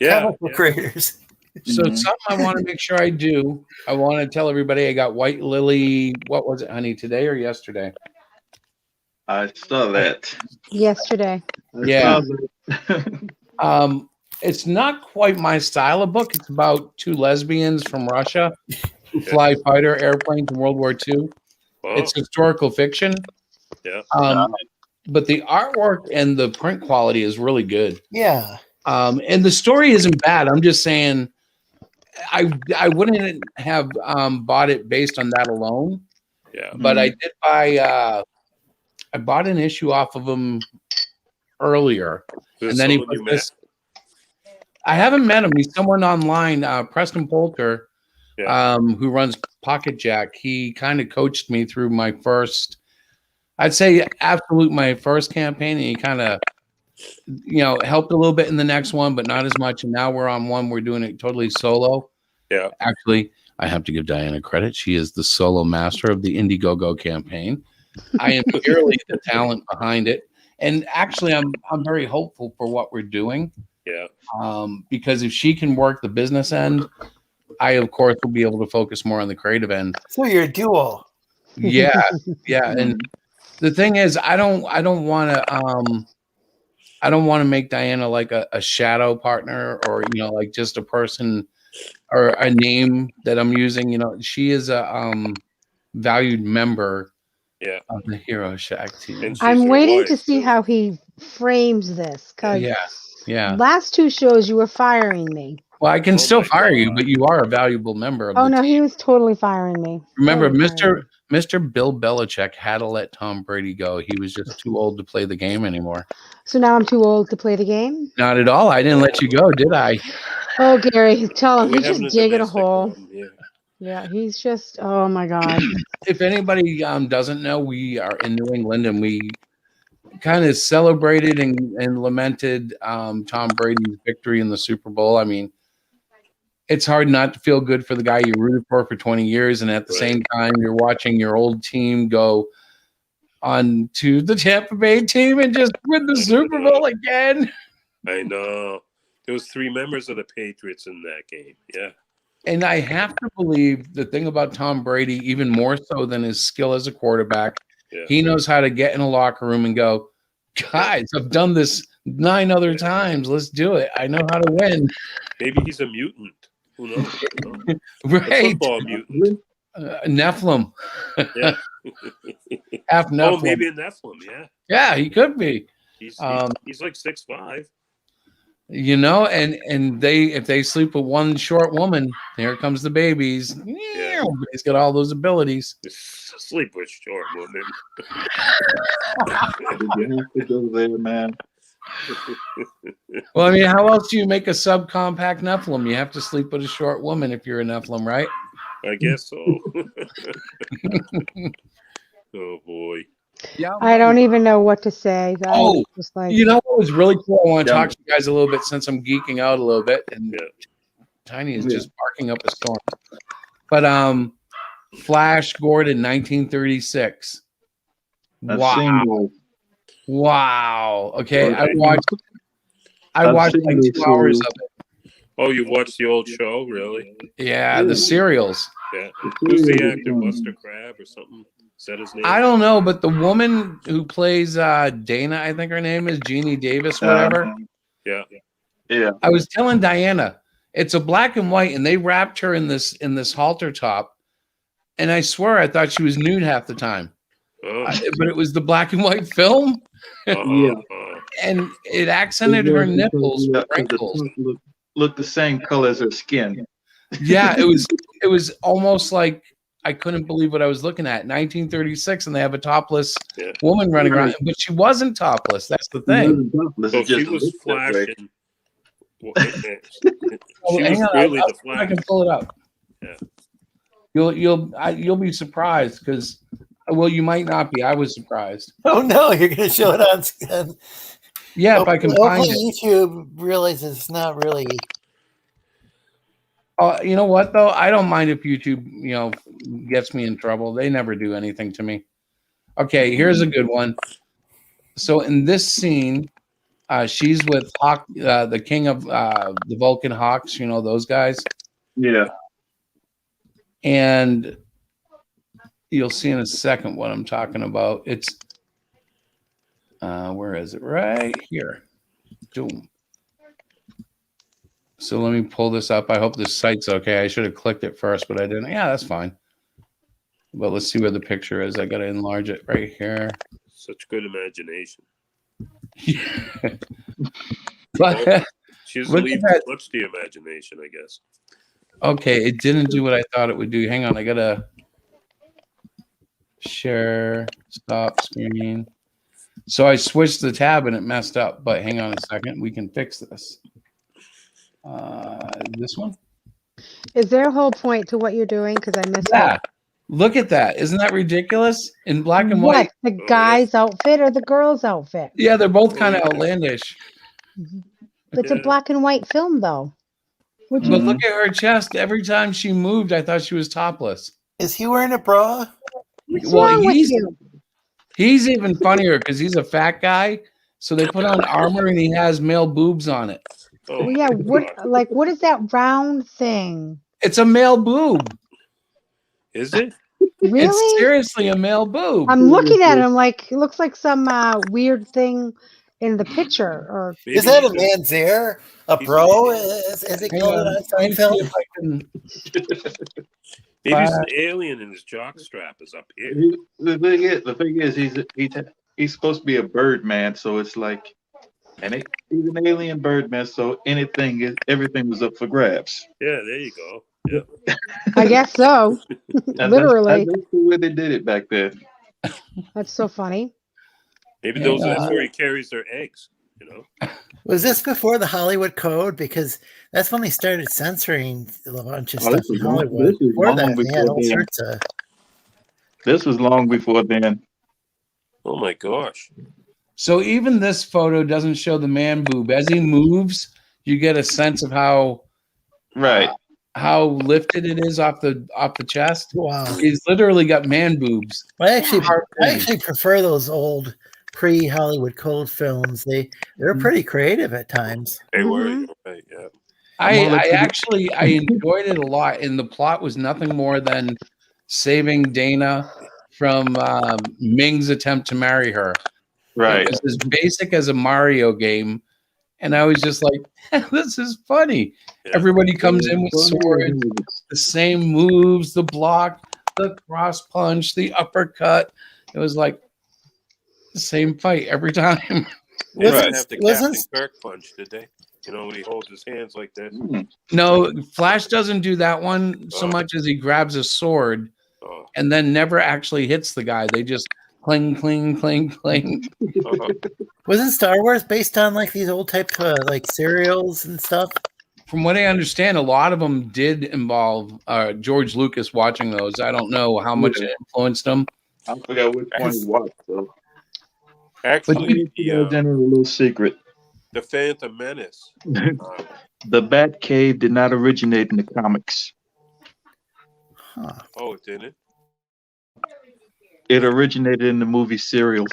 yeah, Comic book creators. So something I want to make sure I do. I want to tell everybody I got White Lily. What was it, honey? Today or yesterday? I saw that. Yesterday. Yeah. That. It's not quite my style of book. It's about two lesbians from Russia who fly fighter airplanes in World War II. Wow. It's historical fiction. Yeah. But the artwork and the print quality is really good. Yeah. And the story isn't bad. I'm just saying I wouldn't have bought it based on that alone. Yeah. But I did buy I bought an issue off of him earlier. Is And then he someone you put met? this. I haven't met him. He's someone online, Preston Poulter, who runs Pocket Jack. He kind of coached me through my first, I'd say, my first campaign. And he kind of, helped a little bit in the next one, but not as much. And now we're on one. We're doing it totally solo. Yeah. Actually, I have to give Diana credit. She is the solo master of the Indiegogo campaign. I am purely the talent behind it. And actually, I'm very hopeful for what we're doing. Yeah. Because if she can work the business end, I of course will be able to focus more on the creative end. So you're a duo. Yeah, yeah. And the thing is, I don't want to make Diana like a shadow partner or like just a person or a name that I'm using. She is a valued member. Yeah. Of the Hero Shack team. And she's I'm your waiting wife, to see too. how he frames this because Yeah. last two shows you were firing me. Well, I can Oh still my fire you, God. but you are a valuable member of Oh the no, team. he was totally firing me. Remember, Totally firing me. Mr. Bill Belichick had to let Tom Brady go. He was just too old to play the game anymore. So now I'm too old to play the game? Not at all. I didn't let you go, did I? Oh, Gary, tell him We're he's having just digging a domestic hole. problem, yeah. Yeah, he's just, oh my God. If anybody doesn't know, we are in New England, and we kind of celebrated and lamented Tom Brady's victory in the Super Bowl. I mean, it's hard not to feel good for the guy you rooted for 20 years, and at the same time, you're watching your old team go on to the Tampa Bay team and just win the Super Bowl again. I know. There was 3 members of the Patriots in that game. Yeah. And I have to believe the thing about Tom Brady, even more so than his skill as a quarterback, he knows how to get in a locker room and go, guys, I've done this 9 other times. Let's do it. I know how to win. Maybe he's a mutant. Who knows? A Right. football mutant. Nephilim. Yeah. Half Nephilim. Oh, maybe a Nephilim. Yeah. Yeah, he could be. He's like 6'5". And if they sleep with one short woman, here comes the babies. Yeah. He's got all those abilities. Sleep with short woman. You have to go there, man. Well, I mean, how else do you make a subcompact Nephilim? You have to sleep with a short woman if you're a Nephilim, right? I guess so. Oh boy. Yeah. I don't even know what to say. That Oh, was just like, You know what was really cool? I want to talk to you guys a little bit since I'm geeking out a little bit, and Tiny is just barking up a storm. But Flash Gordon, 1936. I've Wow. seen those. Wow. Okay, I Okay. watched I've like seen 2 those hours series. of it. Oh, you watched the old show, really? Yeah, the serials. Yeah. Who's the actor? Buster Crabbe or something? Is that his name? I don't know, but the woman who plays Dana, I think her name is Jeannie Davis, whatever. Yeah. Yeah. I was telling Diana, it's a black and white, and they wrapped her in this halter top, and I swear I thought she was nude half the time. Oh. But it was the black and white film, Yeah. and it accented her nipples with Yeah, wrinkles. look the same color as her skin. Yeah, it was almost like I couldn't believe what I was looking at. 1936, and they have a topless woman running around, but she wasn't topless. That's the thing. So she was flashing. Well, she Hang was on, really I'll the see if I Flash. can pull it up. Yeah. You'll be surprised because, well, you might not be. I was surprised. Oh no, you're going to show it on. Yeah, if I can find Hopefully it. YouTube realizes it's not really. You know what though? I don't mind if YouTube, gets me in trouble. They never do anything to me. Okay, here's a good one. So in this scene, she's with Hawk, the king of the Vulcan Hawks. You know those guys, Yeah. and you'll see in a second what I'm talking about. It's where is it? Right here. Boom. So let me pull this up. I hope this site's okay. I should have clicked it first, but I didn't. Yeah, that's fine. But let's see where the picture is. I got to enlarge it right here. Such good imagination. But She doesn't look leave at that. much to the imagination, I guess. Okay, it didn't do what I thought it would do. Hang on, I got to share, stop screen. So I switched the tab and it messed up, but hang on a second. We can fix this. This one? Is there a whole point to what you're doing? Because I missed Yeah. it. Look at that. Isn't that ridiculous? In black and What? white. The yeah. guy's outfit or the girl's outfit? Yeah, they're both Oh, kind of yeah. outlandish. It's a Yeah. black and white film, though. Would you? But look at her chest. Every time she moved, I thought she was topless. Is he wearing a bra? What's Well, wrong with you? He's even funnier because he's a fat guy. So they put on armor and he has male boobs on it. Oh, Well, yeah. my What? God. Like, what is that round thing? It's a male boob. Is it? It's Really? seriously a male boob. I'm looking at him like it looks like some weird thing in the picture. Or Maybe Is that a he's man's ear? A he's bro? an- Is it Hang called on. on Let me see Seinfeld? if I can. maybe he's an alien and his jock strap is up here. The thing is, he's supposed to be a bird man, so it's like, he's an alien bird man, so everything was up for grabs. Yeah, there you go. Yeah. I guess so. Literally. That's the way they did it back then. That's so funny. Maybe Hang that's on. where he carries their eggs, you know? Was this before the Hollywood Code? Because that's when they started censoring a bunch of Oh, stuff this was in long- Hollywood. this was Before long that, they had before all then. sorts of. This was long before then. Oh my gosh. So even this photo doesn't show the man boob. As he moves, you get a sense of how Right. how lifted it is off the chest. Wow. He's literally got man boobs. I actually Hard thing. prefer those old pre-Hollywood Code films. They're pretty creative at times. They were, Mhm. you're right, yeah. I enjoyed it a lot, and the plot was nothing more than saving Dana from Ming's attempt to marry her. Right. It was as basic as a Mario game, and I was just like, "This is funny." Yeah. Everybody comes in with swords, the same moves, the block, the cross punch, the uppercut. It was like the same fight every time. They didn't Wasn't- have the wasn't- Captain Kirk punch, did they? You know, when he holds his hands like this. No, Flash doesn't do that one so much as he grabs a sword Oh, and then never actually hits the guy. They just cling, cling, cling, cling. uh-huh. Wasn't Star Wars based on like these old type like serials and stuff? From what I understand, a lot of them did involve George Lucas watching those. I don't know how much it influenced him. I forgot which one he watched. So. Actually, A little secret. the Phantom Menace. The Batcave did not originate in the comics. Huh. Oh, it didn't? It originated in the movie serials.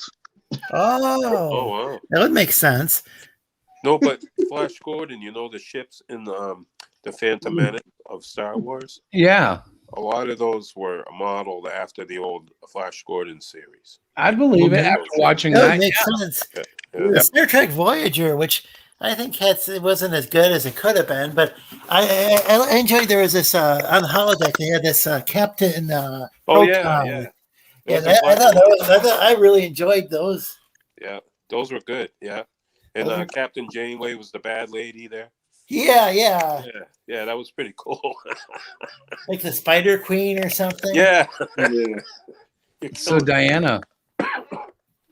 Oh, wow. That would make sense. No, but Flash Gordon, you know the ships in the Phantom Menace of Star Wars? Yeah, A lot of those were modeled after the old Flash Gordon series. I'd believe it Okay. after watching That would that. make Yeah. sense. Yeah. The Star Trek Voyager, which I think it wasn't as good as it could have been, but I enjoyed. There was this on the holodeck. They had this Captain. Oh, yeah, Proton. yeah. Yeah, Those are I really enjoyed those. Yeah, those were good. Yeah, and Captain Janeway was the bad lady there. Yeah, Yeah, that was pretty cool. like the Spider Queen or something. yeah. So Diana,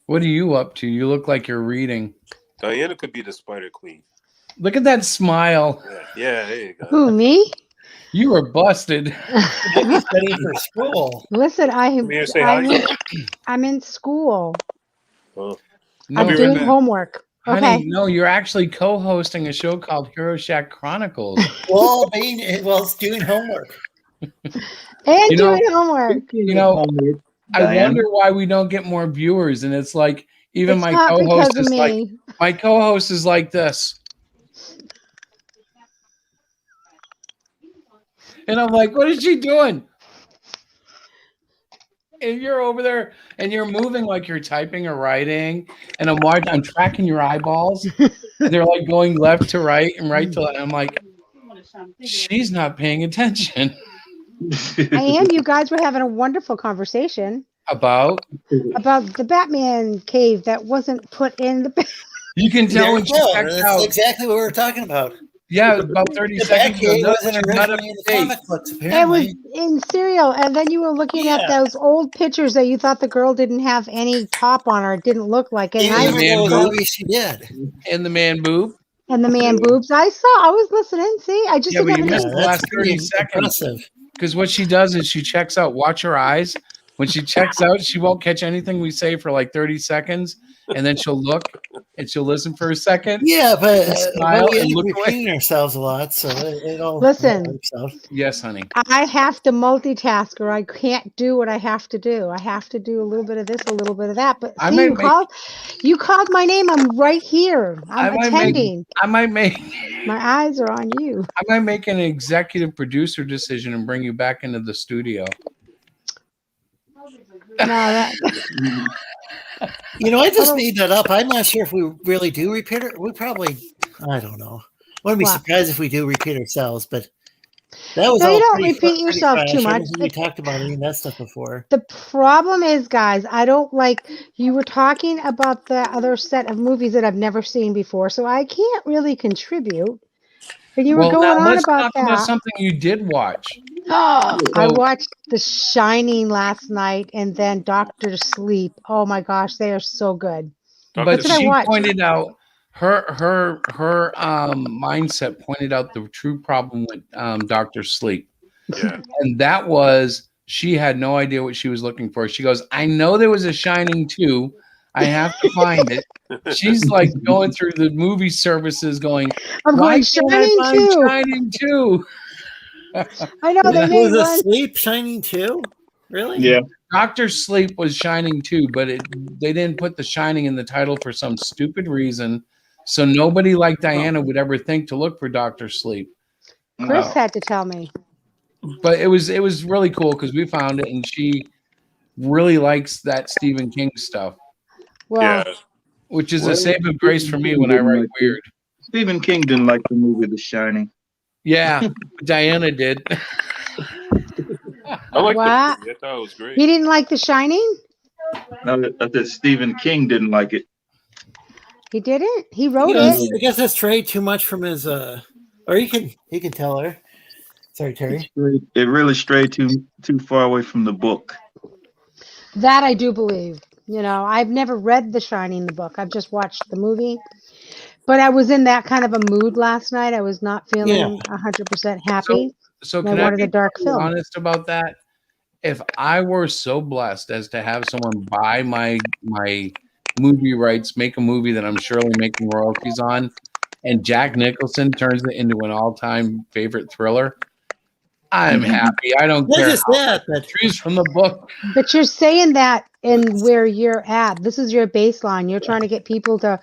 what are you up to? You look like you're reading. Diana could be the Spider Queen. Look at that smile. Yeah, there you go. Who, me? You were busted. Studying for school. Listen, Come here, say hi. I'm in school. Oh. No, I'm be right doing back. homework. Honey, Okay. no, you're actually co-hosting a show called Hero Shack Chronicles. Well, it's doing homework. And You know- doing homework. You know, Homework, I Diane. wonder why we don't get more viewers. And it's like, even It's my not co-host because of is like, me. my co-host is like this. And I'm like, what is she doing? And you're over there and you're moving like you're typing or writing. And I'm tracking your eyeballs. And they're like going left to right and right to left. And I'm like, she's not paying attention. I am. You guys were having a wonderful conversation About about the Batman cave that wasn't put in the. you can tell There when you she go. checks That's out. exactly what we were talking about. Yeah, about 30 The seconds ago. Batcave No, wasn't she's not up originally in to the date. comic books, It apparently. was in cereal, and then you were looking at Yeah. those old pictures that you thought the girl didn't have any top on her, didn't look like it. And Even I the man though it was boob. obvious she did. And the man boob. and the man boobs. I was listening. See, I just Yeah, didn't but you have missed any. the last 30 pretty seconds. impressive. Because what she does is she checks out. Watch her eyes. When she checks out, she won't catch anything we say for like 30 seconds. And then she'll look and she'll listen for a second. Yeah, but Smile we and end up look away. repeating ourselves a lot, so it all Listen. works out. Yes, honey. I have to multitask, or I can't do what I have to do. I have to do a little bit of this, a little bit of that. But I see, might you make- called my name. I'm right here. I'm attending. I might make My eyes are on you. I might make an executive producer decision and bring you back into the studio. No, that, I just made that up. I'm not sure if we really do repeat it. We probably, I don't know. Wouldn't be What? surprised if we do repeat ourselves, but that was No, all you don't pretty repeat pretty yourself fresh. too I don't much. think we talked about any of that stuff before. the problem is, guys, I don't like. You were talking about the other set of movies that I've never seen before, so I can't really contribute. And you were Well, going now on let's about talk about that. something you did watch. I So- watched The Shining last night and then Doctor Sleep. Oh my gosh, they are so good. But That's what I she watched. pointed out her mindset pointed out the true problem with Dr. Sleep. Yeah. And that was she had no idea what she was looking for. She goes, I know there was a Shining 2. I have to find it. She's like going through the movie services going, I'm why going can't I Shining find too. Shining 2? I know they Yeah. made Was one. Asleep Shining too? Really? Yeah. Dr. Sleep was Shining 2, but they didn't put the Shining in the title for some stupid reason. So nobody like Diana would ever think to look for Dr. Sleep. Chris had to tell me. But it was really cool because we found it and she really likes that Stephen King stuff, Well, Yeah. which is a saving grace for me when I write weird. Stephen King didn't like the movie The Shining. Yeah, Diana did. I like What? the movie. I thought it was great. he didn't like The Shining? No, I said Stephen King didn't like it. He didn't? He wrote Yes, it. I guess that's strayed too much from his or he can tell her. Sorry, Terry. It really strayed too far away from the book. That I do believe. I've never read The Shining, the book. I've just watched the movie. But I was in that kind of a mood last night. I was not feeling 100% happy. So I can I wanted be a dark film. honest about that? If I were so blessed as to have someone buy my movie rights, make a movie that I'm surely making royalties on, and Jack Nicholson turns it into an all-time favorite thriller, I'm happy. I don't Not care just how that, but trees from the book. But you're saying that in where you're at. This is your baseline. You're trying to get people to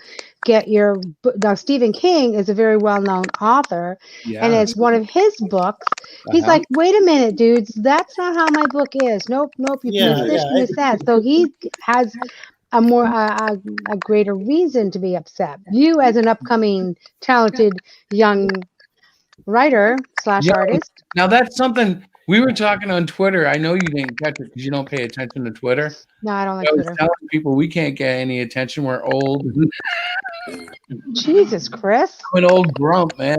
get your book. Now, Stephen King is a very well-known author, Yeah. and it's one of his books. He's Uh-huh. like, wait a minute, dudes. That's not how my book is. Nope. You Yeah, missed this, yeah, you missed that. So he has a more a greater reason to be upset. You, as an upcoming talented young writer / Yeah. artist. Now that's something we were talking on Twitter. I know you didn't catch it because you don't pay attention to Twitter. No, I don't like I was Twitter. telling people we can't get any attention. We're old. Jesus, Chris. I'm an old grump, man.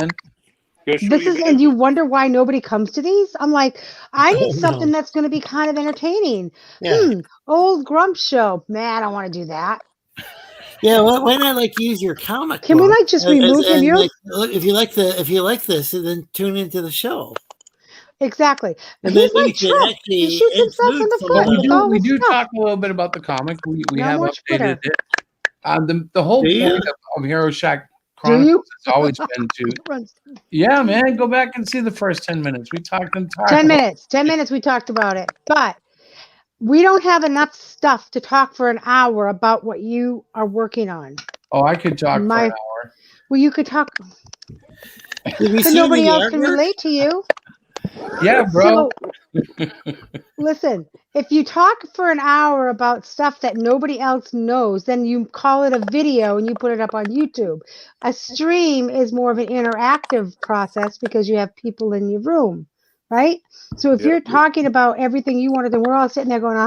Go show This your is, man. and you wonder why nobody comes to these. I'm like, I need Oh, something no. that's going to be kind of entertaining. yeah. Old Grump show. Man, I don't want to do that. Yeah, why not use your comic? Can we book just remove him? You're look, if you like this, then tune into the show. exactly. And He's then like you can Trump. He shoots himself in the include foot some with all We this do stuff. talk a little bit about the comic. We No have more updated Twitter. it. The whole Do you? point of Hero Shack Do you? Chronicles has always been to, yeah, man, go back and see the first 10 minutes. We talked entirely. 10 minutes. 10 minutes we talked about it. But we don't have enough stuff to talk for an hour about what you are working on. Oh, I could talk for an hour. Well, you could talk, Did we but see nobody any else can artwork? relate to you. Yeah, bro. So, listen, if you talk for an hour about stuff that nobody else knows, then you call it a video and you put it up on YouTube. A stream is more of an interactive process because you have people in your room, right? So if Yeah. you're talking about everything you wanted, then we're all sitting there going,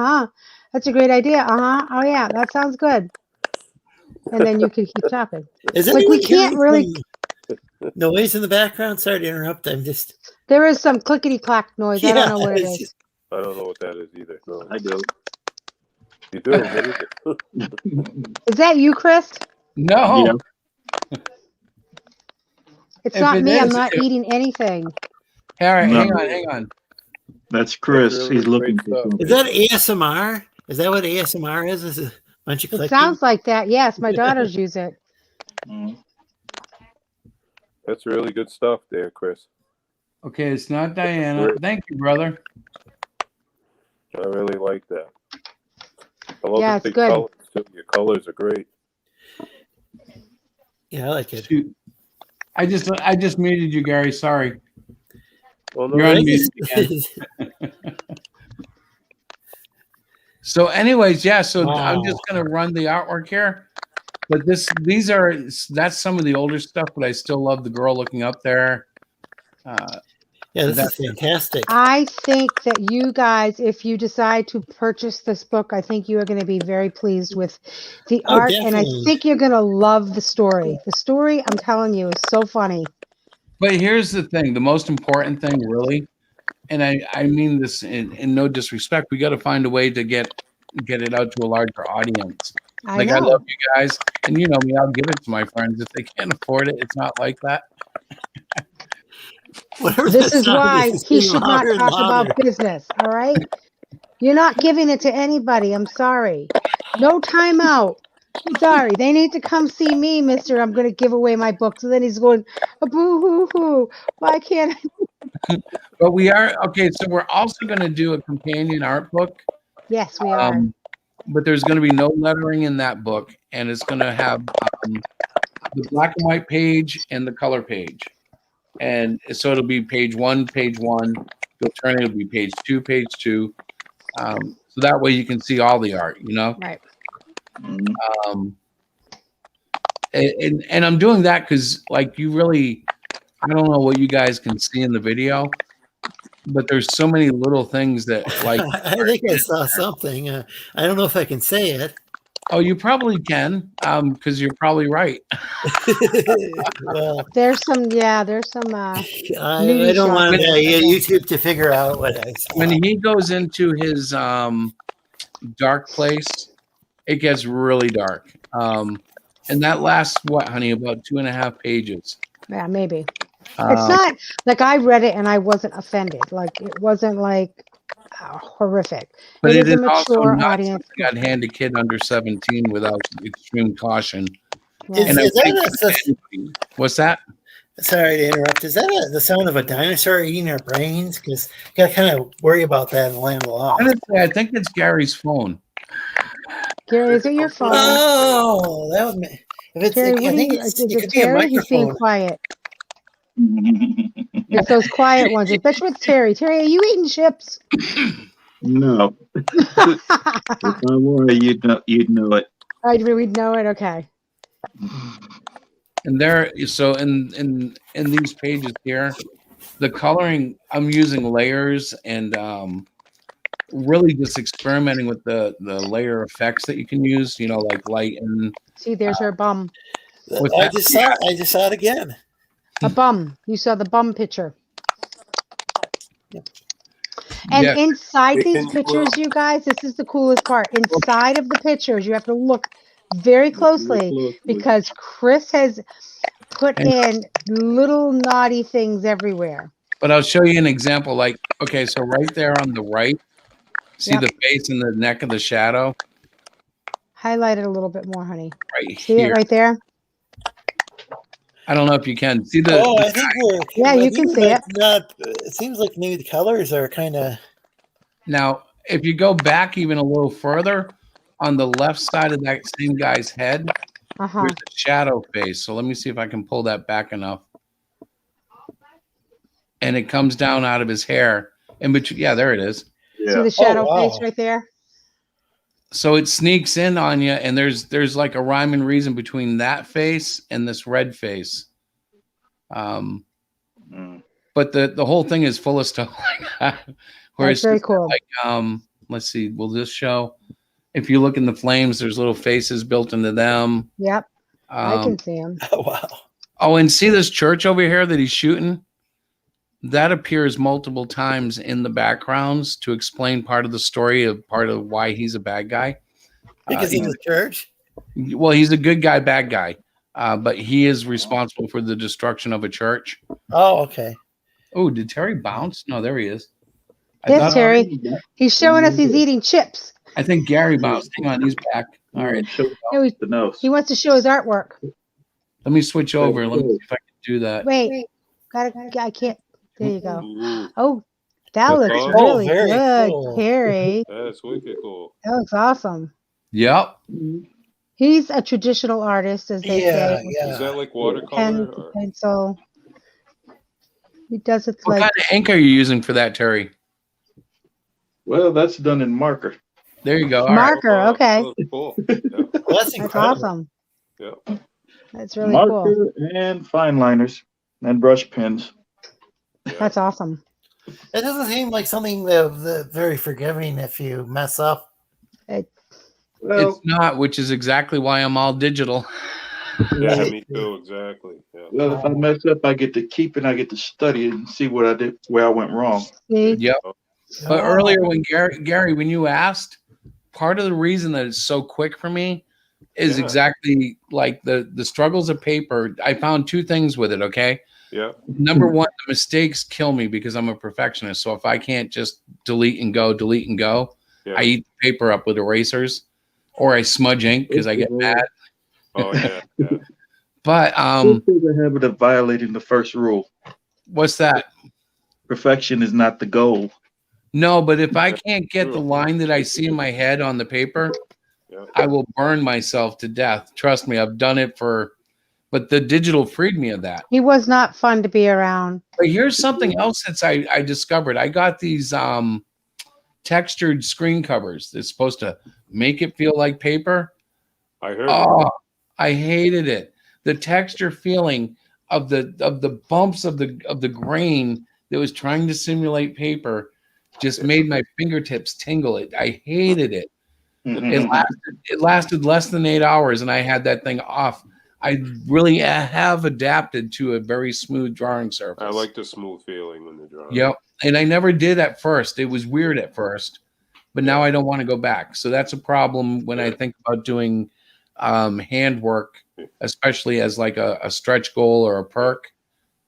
that's a great idea. Oh yeah, that sounds good. And then you can keep talking. Is Like, we anyone hearing can't really, some noise in the background? Sorry to interrupt. I'm just there is some clickety clack noise. I don't know what it it's is. just- I don't know what that is either. No, I do. you do. What is it? Is that you, Chris? No. Yeah. It's If not it me. I'm is, not eating anything. All right, No. hang on. That's Chris. really He's looking great for stuff. is something. that ASMR? Is that what ASMR is? Is a bunch of It clicking? sounds like that. Yes, my daughters use it. Mm. That's really good stuff there, Chris. Okay, it's not Diana. Great. Thank you, brother. I really like that. I love Yeah, the it's big good. colors too. Your colors are great. Yeah, I like it. Shoot. I just muted you, Gary. Sorry. Well, no, You're I unmuted just- again. So, anyways, yeah. So I'm Wow. just gonna run the artwork here. But that's some of the older stuff, but I still love the girl looking up there. Yeah, this That's is fantastic. I think that you guys, if you decide to purchase this book, I think you are going to be very pleased with the Oh, art, and I definitely. think you're going to love the story. The story, I'm telling you, is so funny. But here's the thing: the most important thing, really, and I mean this in no disrespect, we got to find a way to get it out to a larger audience. I Like, know. I love you guys, and you know me, I'll give it to my friends if they can't afford it. It's not like that. Whatever This that is sound why it's he getting should not louder and talk louder. about business. All right. You're not giving it to anybody. I'm sorry. No timeout. Sorry. They need to come see me, mister. I'm going to give away my book. So then he's going, boo hoo hoo. Why can't I? But we are okay. So we're also going to do a companion art book. Yes, we are. But there's going to be no lettering in that book, and it's going to have the black and white page and the color page. And so it'll be page one. You'll turn it, it'll be page two. So that way you can see all the art, you know? Right. Mm. And I'm doing that because, like, I don't know what you guys can see in the video, but there's so many little things that, like, I think I saw something. I don't know if I can say it. oh, you probably can, because you're probably right. Well, There's some. I Nudie don't want shots. YouTube to figure out what I saw. When he goes into his dark place, it gets really dark. And that lasts what, honey? About 2.5 pages. Yeah, maybe. It's Um, not like I read it and I wasn't offended. Like, it wasn't like horrific. but It it is a is also mature not audience. something I'd hand a kid under 17 without extreme caution. Right. And I Is think that what's that? sorry to interrupt. Is that the sound of a dinosaur eating our brains? Because you got to kind of worry about that in the land of law. Honestly, I think it's Gary's phone. Gary, is it your phone? Oh, that was me. If it's, Terry, I think is it it could be a Terry? He's being microphone. quiet. It's those quiet ones. I bet you it's Terry. Terry, are you eating chips? No. If I were, you'd know it. We'd know it. Okay. And so in these pages here, the coloring, I'm using layers and really just experimenting with the layer effects that you can use, you know, like light and See, there's her bum. What's I that? just saw it again. A bum. You saw the bum picture. And yeah. inside Hey, these can you, pictures, you guys, this is the coolest part. Inside of the pictures, you have to look very closely because Chris has put in little naughty things everywhere. But I'll show you an example. Like, okay, so right there on the right, see Yep. the face and the neck of the shadow? Highlight it a little bit more, honey. right See it here. right there? I don't know if you can see the. Oh, I think we're. Yeah, you can see it. Not. It seems like maybe the colors are kind of. Now, if you go back even a little further, on the left side of that same guy's head, Uh-huh. there's a shadow face. So let me see if I can pull that back enough. And it comes down out of his hair. In between, yeah, there it is. See Yeah. the shadow wow. face right there? So it sneaks in on you, and there's like a rhyme and reason between that face and this red face. Mm. But the whole thing is full of stuff like that. Where That's it's very just cool. like let's see, will this show? If you look in the flames, there's little faces built into them. Yep, I Um, can see him. Oh, wow. oh, and see this church over here that he's shooting? That appears multiple times in the backgrounds to explain part of the story of part of why he's a bad guy. Because in the church. Well, he's a good guy, bad guy, but he is responsible for the destruction of a church. Oh, okay. Oh, did Terry bounce? No, there he is. Yes, Terry. He's showing us he's eating chips. I think Gary bounced. Hang on, he's back. All right, No, The nose. he wants to show his artwork. let me switch over. Let me see if I can do that. Wait, I can't. There you go. Ooh, Oh, that That's looks awesome. really very good, cool. Terry. that's wicked cool. That looks awesome. Yep. He's a traditional artist, as they Yeah, say. yeah. Is that like Pen watercolor? to Or? pencil. He does it What like kind of ink are you using for that, Terry? Well, that's done in marker. There you go. All right. marker. Oh, Okay, oh, cool. Yeah, Well, that's that's incredible. awesome. yeah. That's really Marker cool. and fine liners and brush pens. That's awesome. It doesn't seem like something that very forgiving if you mess up. Well, It's not, which is exactly why I'm all digital. Yeah, me too. Exactly. Yeah. well, if I mess up, I get to keep it. I get to study it and see what I did, where I went wrong. See, Yep. But Oh. earlier when Gary, when you asked, part of the reason that it's so quick for me is Yeah. exactly like the struggles of paper. I found two things with it. Okay. Yeah. Number one, the mistakes kill me because I'm a perfectionist. So if I can't just delete and go, Yeah. I eat the paper up with erasers or I smudge ink because I get mad. Oh yeah. Yeah. But Go through the habit of violating the first rule. what's that? Perfection is not the goal. No, but if I Yeah, can't get the true. line that I see in my head on the paper, Yeah. I will burn myself to death. Trust me, I've done it but the digital freed me of that. he was not fun to be around. But here's something else that I discovered. I got these textured screen covers that's supposed to make it feel like paper. I heard. Oh, I hated it. The texture feeling of the bumps of the grain that was trying to simulate paper just made my fingertips tingle. I hated it. It lasted less than 8 hours, and I had that thing off. I really have adapted to a very smooth drawing surface. I like the smooth feeling when they're drawing. Yep. And I never did at first. It was weird at first, but now I don't want to go back. So that's a problem when I think about doing handwork, especially as like a stretch goal or a perk.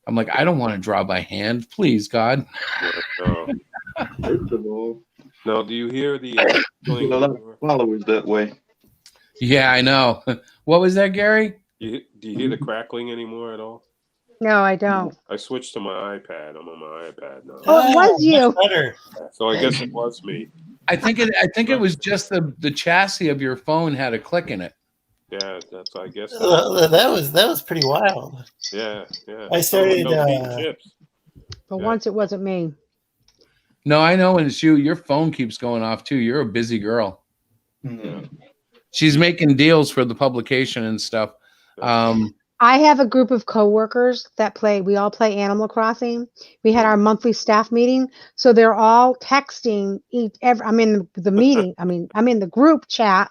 I'm like, I don't want to draw by hand. Please, God. No. First of all, Now, do you hear the? you get a lot of followers that way. Yeah, I know. What was that, Gary? Do you hear the crackling anymore at all? No, I don't. I switched to my iPad. I'm on my iPad now. Oh, it was you. Much better. So I guess it was me. I think it was just the chassis of your phone had a click in it. Yeah, that's. I guess. That was pretty wild. Yeah, yeah. I started, Don't eat chips. But Yeah. once it wasn't me. No, I know when it's you. Your phone keeps going off too. You're a busy girl. She's making deals for the publication and stuff. I have a group of coworkers that we all play Animal Crossing. We had our monthly staff meeting. So they're all texting I'm in the meeting. I'm in the group chat,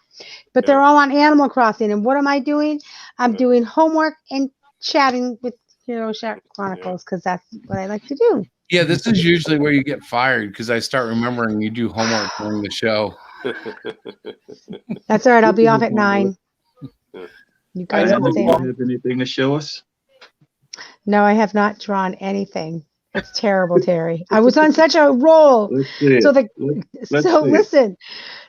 but they're all on Animal Crossing. And what am I doing? I'm doing homework and chatting with Hero Shack Chronicles because that's what I like to do. Yeah, this is usually where you get fired because I start remembering you do homework during the show. That's all right. I'll be off at 9. You I guys don't can stay know if on. you have anything to show us. No, I have not drawn anything. It's terrible, Terry. I was on such a roll. Let's see So it. the Let's so see it. listen,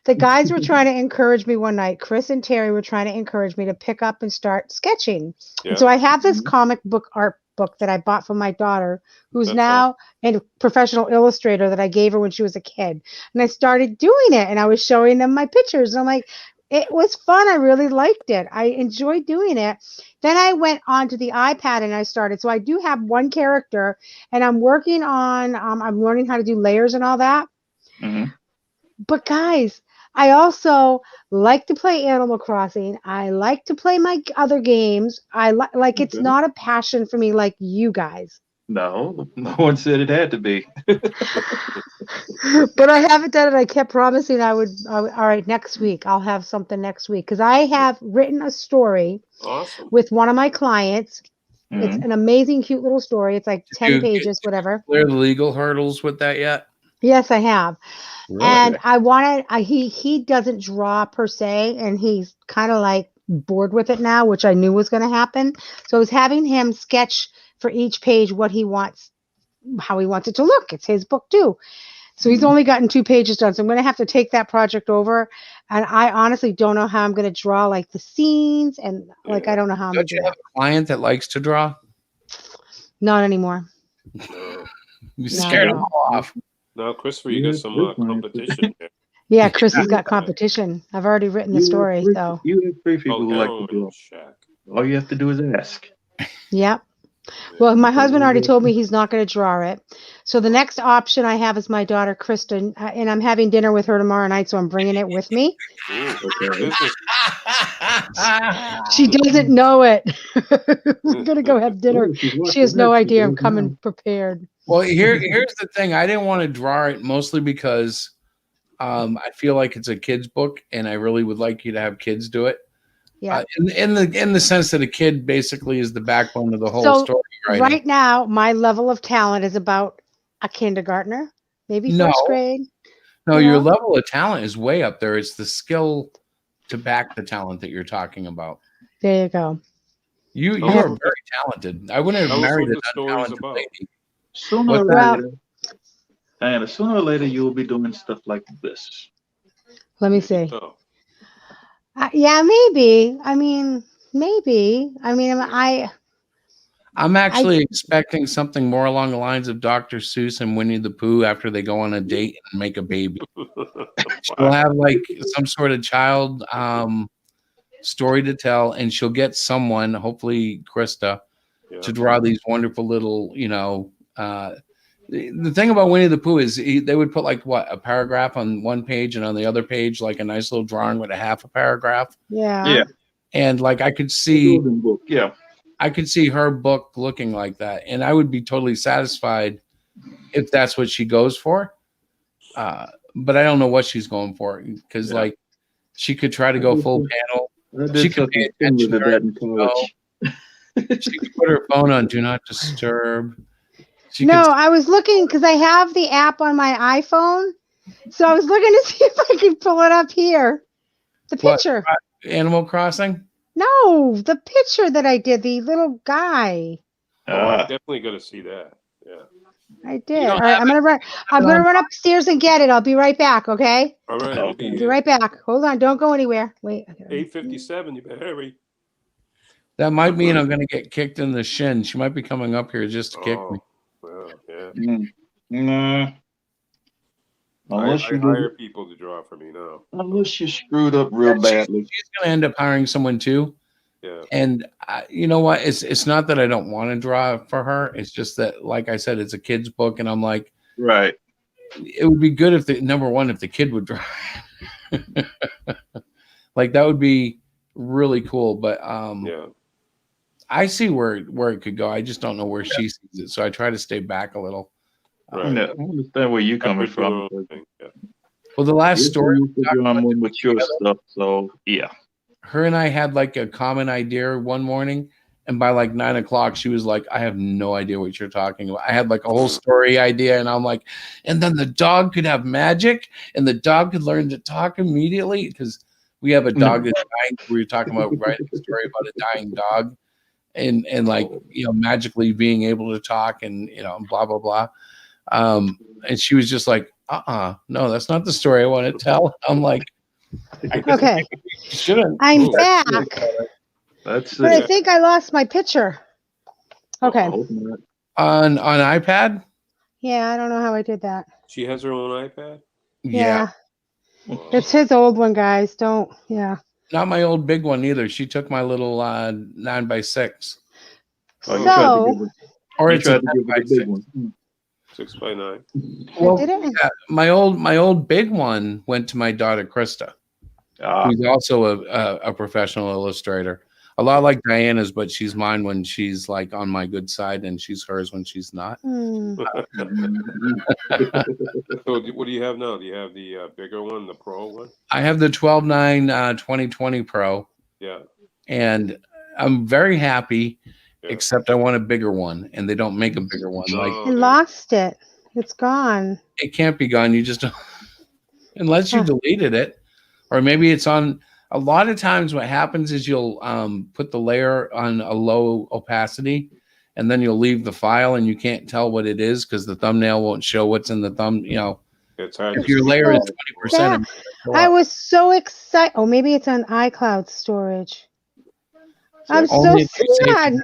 the guys were trying to encourage me one night. Chris and Terry were trying to encourage me to pick up and start sketching. Yeah. And so I have this Mhm. comic book art book that I bought for my daughter, who's That's now a professional illustrator that I gave her when she was a kid. And I started doing it and I was showing them my pictures. And I'm like, it was fun. I really liked it. I enjoyed doing it. Then I went onto the iPad and I started. So I do have one character and I'm working on, I'm learning how to do layers and all that. Mhm. But guys, I also like to play Animal Crossing. I like to play my other games. Like it's Okay. not a passion for me like you guys. No, no one said it had to be. But I haven't done it. I kept promising I would. All right, next week I'll have something next week because I have written a story awesome. with one of my clients. It's Mhm. an amazing, cute little story. It's like 10 you pages, whatever. clear the legal hurdles with that yet? Yes, I have. Really? And I wanted, he doesn't draw per se, and he's kind of like bored with it now, which I knew was going to happen. So I was having him sketch for each page what he wants, how he wants it to look. It's his book too. So he's Mhm. only gotten 2 pages done. So I'm going to have to take that project over. And I honestly don't know how I'm going to draw like the scenes and like, I don't know how I'm going Don't to you do have that. a client that likes to draw? Not anymore. No, You No, scared them no. all off. no, Christopher, you got Yes, some this one. competition there. Yeah, Chris has got competition. I've already written the story. So, You have 3 people Oh, who like to heroin draw. shack. All you have to do is ask. yep. Yeah. Well, my husband already told me he's not going to draw it. So the next option I have is my daughter Kristen, and I'm having dinner with her tomorrow night, so I'm bringing it with me. Ooh, Okay. business. She doesn't know it. We're going to go have dinner. Oh, she's She has watching no this. She idea I'm doesn't know. coming prepared. Well, here's the thing. I didn't want to draw it mostly because I feel like it's a kid's book, and I really would like you to have kids do it. Yeah. In the sense that a kid basically is the backbone of the whole So story writing. right now, my level of talent is about a kindergartner, maybe No. first grade. No, you your know? level of talent is way up there. It's the skill to back the talent that you're talking about. There you go. You I are was- very talented. I wouldn't have Tell us married what an the story's untalented about. lady. Sooner What's or that? later, and sooner or later, you will be doing stuff like this. Let me see. So, Yeah, maybe. I mean, maybe. I mean, I'm actually expecting something more along the lines of Dr. Seuss and Winnie the Pooh after they go on a date and make a baby. She'll have like some sort of child story to tell, and she'll get someone, hopefully Krista, yeah. to draw these wonderful little, the thing about Winnie the Pooh is they would put like a paragraph on one page and on the other page like a nice little drawing with a half a paragraph. yeah. Yeah. And like I could see Book. Yeah. her book looking like that, and I would be totally satisfied if that's what she goes for. But I don't know what she's going for because like she could try to go full panel. I She did could pay something similar attention to that in during college. She could put her phone on do not disturb. She No, could I was looking because I have the app on my iPhone. So I was looking to see if I could pull it up here. The What? picture. Animal Crossing. No, the picture that I did, the little guy. Oh, I definitely got to see that. Yeah. I did. don't All right, have I'm gonna run. I'm gonna run upstairs and get it. I'll be right back. Okay. All right. Okay. I'll be I'll be right back. Hold on. Don't go anywhere. Wait. 8:57. You better hurry. That might mean I'm going to get kicked in the shin. She might be coming up here just to kick me. Well, yeah. Nah. Unless I you hire people to draw for me now. unless you screwed up real badly. She's going to end up hiring someone too. Yeah. And you know what? It's not that I don't want to draw for her. It's just that, like I said, it's a kid's book, and I'm like, Right. it would be good if number one, if the kid would draw. Like that would be really cool. But Yeah. I see where it could go. I just don't know where she sees it, so I try to stay back a little. Right. Yeah, I understand where you're coming Separate from. your own thing, yeah. Well, the last story, You're on more mature stuff, so yeah. her and I had like a common idea one morning, and by like 9 o'clock, she was like, "I have no idea what you're talking about." I had like a whole story idea, and I'm like, and then the dog could have magic, and the dog could learn to talk immediately because we have a dog that's dying. We were talking about writing a story about a dying dog, and like, magically being able to talk and, blah, blah, blah. And she was just like, no, that's not the story I want to tell. I'm like, Okay, you shouldn't. I'm Ooh. back, That's but I it. think I lost my picture. Okay. On iPad? Yeah, I don't know how I did that. She has her own iPad. Yeah. Wow. It's his old one, guys. Don't. Yeah. Not my old big one either. She took my little 9x6. Oh, you tried to So, give her, Or you it's a tried to give her the 10x6. big one. 6x9. Well, did it? yeah, my old big one went to my daughter Krista, Ah, who's also a professional illustrator. A lot like Diana's, but she's mine when she's like on my good side, and she's hers when she's not. Hmm. So what do you have now? Do you have the bigger one, the Pro one? I have the 12.9 2020 Pro, Yeah. and I'm very happy. Yeah. Except I want a bigger one, and they don't make a bigger one. Like No, I lost it. It's gone. it can't be gone. You just don't, unless you deleted it, or maybe it's on. A lot of times, what happens is you'll put the layer on a low opacity, and then you'll leave the file, and you can't tell what it is because the thumbnail won't show what's in the thumb. it's hard. If To your see. layer is So 20%, I was so excited. Oh, maybe it's on iCloud storage. I'm so only if you save sad.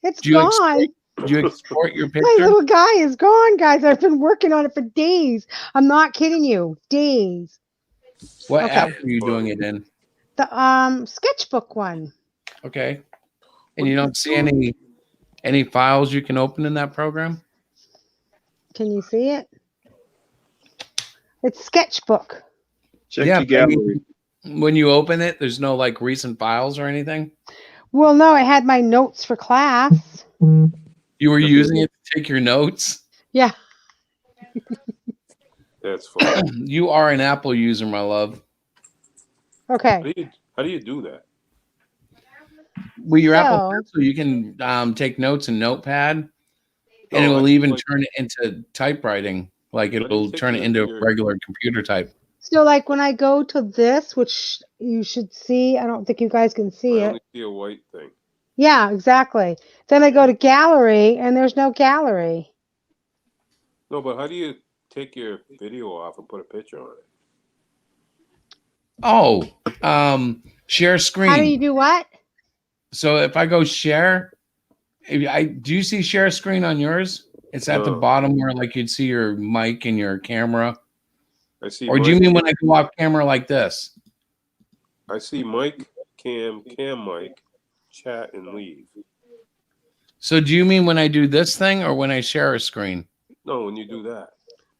It's Do you gone. do you export your My picture? little guy is gone, guys. I've been working on it for days. I'm not kidding you. Days. What Okay. app are you doing it in? The sketchbook one. Okay, and you don't see any files you can open in that program? Can you see it? It's sketchbook. check Yeah, your gallery. When you open it, there's no like recent files or anything. Well, no, I had my notes for class. You were using it to take your notes. Yeah. That's funny. You are an Apple user, my love. Okay. How do you do that? With your Apple So- Pencil, you can take notes in Notepad, and No, it will I- even like- turn it into typewriting. Like do you it'll take turn it your- into your- regular computer type. So, like when I go to this, which you should see, I don't think you guys can see I it. only see a white thing. Yeah, exactly. Then I go to gallery, and there's no gallery. No, but how do you take your video off and put a picture on it? Oh, share screen. How do you do what? So if I go share, do you see share screen on yours? It's at the No. bottom where like you'd see your mic and your camera. I see. Or do you mic- mean when I go off camera like this? I see mic, cam mic, chat, and leave. So do you mean when I do this thing or when I share a screen? No, when you do that.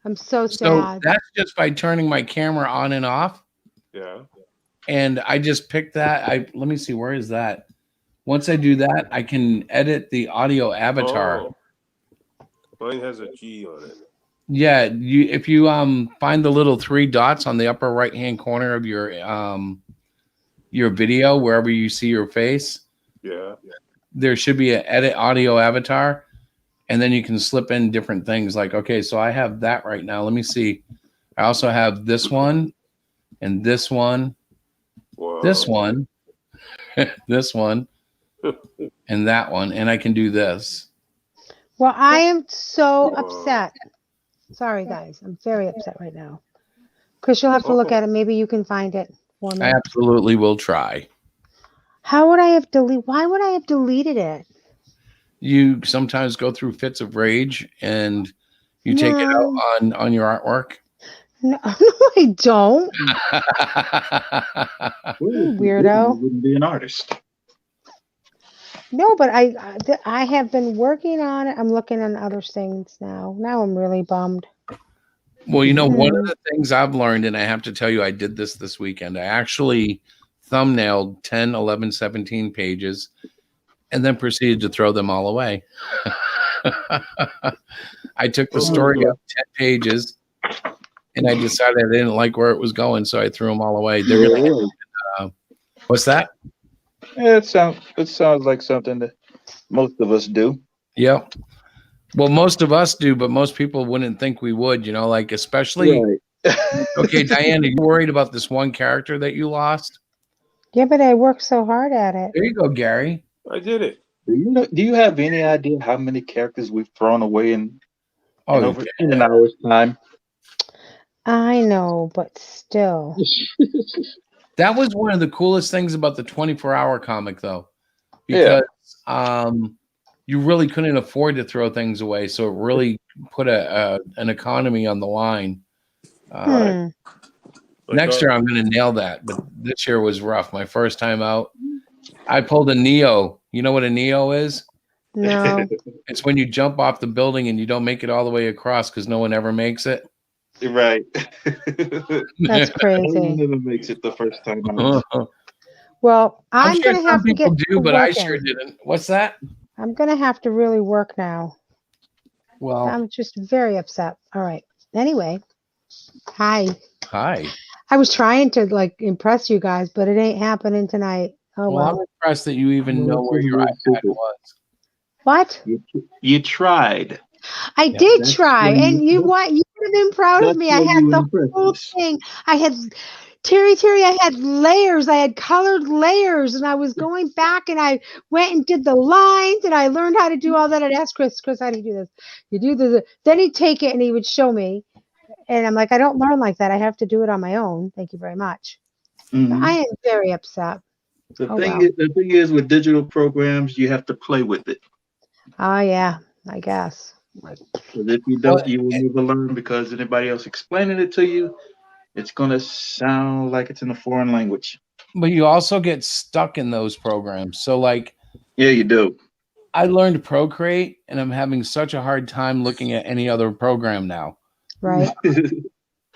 I'm so So sad. that's just by turning my camera on and off. Yeah. And I just picked that. Let me see, where is that? Once I do that, I can edit the audio avatar. Oh. Mine has a G on it. Yeah, if you find the little three dots on the upper right hand corner of your video, wherever you see your face, Yeah. there should be an edit audio avatar, and then you can slip in different things. Like, okay, so I have that right now. Let me see. I also have this one, and this one, Wow. this one, this one, and that one, and I can do this. Well, I am so Whoa. upset. Sorry, guys. I'm very upset right now. Chris, you'll have to look at it. Maybe you can find it for me. I absolutely will try. How would I have deleted? Why would I have deleted it? You sometimes go through fits of rage, and you take it out on your artwork. No, no, I don't. Weirdo. You wouldn't be an artist. No, but I have been working on it. I'm looking at other things now. Now I'm really bummed. Well, one of the things I've learned, and I have to tell you, I did this weekend. I actually thumbnailed 10, 11, 17 pages and then proceeded to throw them all away. I took the story up 10 pages and I decided I didn't like where it was going, so I threw them all away. They're really, what's that? Yeah, it sounds like something that most of us do. Yep. Well, most of us do, but most people wouldn't think we would, like especially. Right. Okay, Diane, are you worried about this one character that you lost? Yeah, but I worked so hard at it. There you go, Gary. I did it. Do you have any idea how many characters we've thrown away Oh, in an hour's time? I know, but still. that was one of the coolest things about the 24-hour comic, though, Yeah. because you really couldn't afford to throw things away, so it really put an economy on the line. Hmm. Next year, I'm going to nail that, but this year was rough. My first time out, I pulled a Neo. You know what a Neo is? No. It's when you jump off the building and you don't make it all the way across because no one ever makes it. Right. That's No one crazy. ever makes it the first time out. Well, I'm I'm sure gonna some have to people get do, but I working. sure didn't. What's that? I'm gonna have to really work now. Well, I'm just very upset. All right. Anyway, hi. hi. I was trying to like impress you guys, but it ain't happening tonight. Oh Well, I'm well. impressed that you even know where your iPad was. What? You tried. I Yeah, did That's try, when and you what? You would have been proud of that's me. I when had you the impress whole us. thing. I had Terry, I had layers. I had colored layers, and I was going back and I went and did the lines, and I learned how to do all that. I'd ask Chris, how do you do this? You do this. Then he'd take it and he would show me, and I'm like, I don't learn like that. I have to do it on my own. Thank you very much. Mhm. I am very upset. Oh well. The thing is, with digital programs, you have to play with it. Oh yeah, I guess. Because if you Well, don't, you will never learn. Because anybody else explaining it to you, it's gonna sound like it's in a foreign language. but you also get stuck in those programs. So, like, Yeah, you do. I learned Procreate, and I'm having such a hard time looking at any other program now. Right. I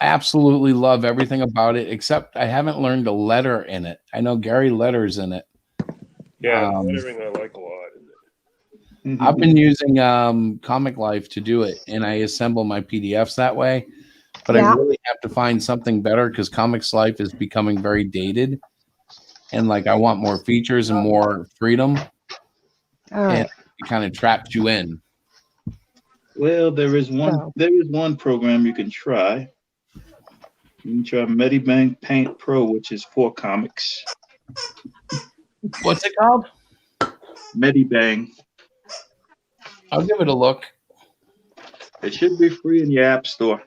absolutely love everything about it, except I haven't learned a letter in it. I know Gary Letter's in it. Yeah, lettering I like a lot. I've been using Comic Life to do it, and I assemble my PDFs that way. But Yeah. I really have to find something better because Comics Life is becoming very dated, and like I want more features and more freedom, All and right. it kind of traps you in. Well, there is So. one program you can try. You can try Medibang Paint Pro, which is for comics. What's it called? Medibang. I'll give it a look. It should be free in your app store.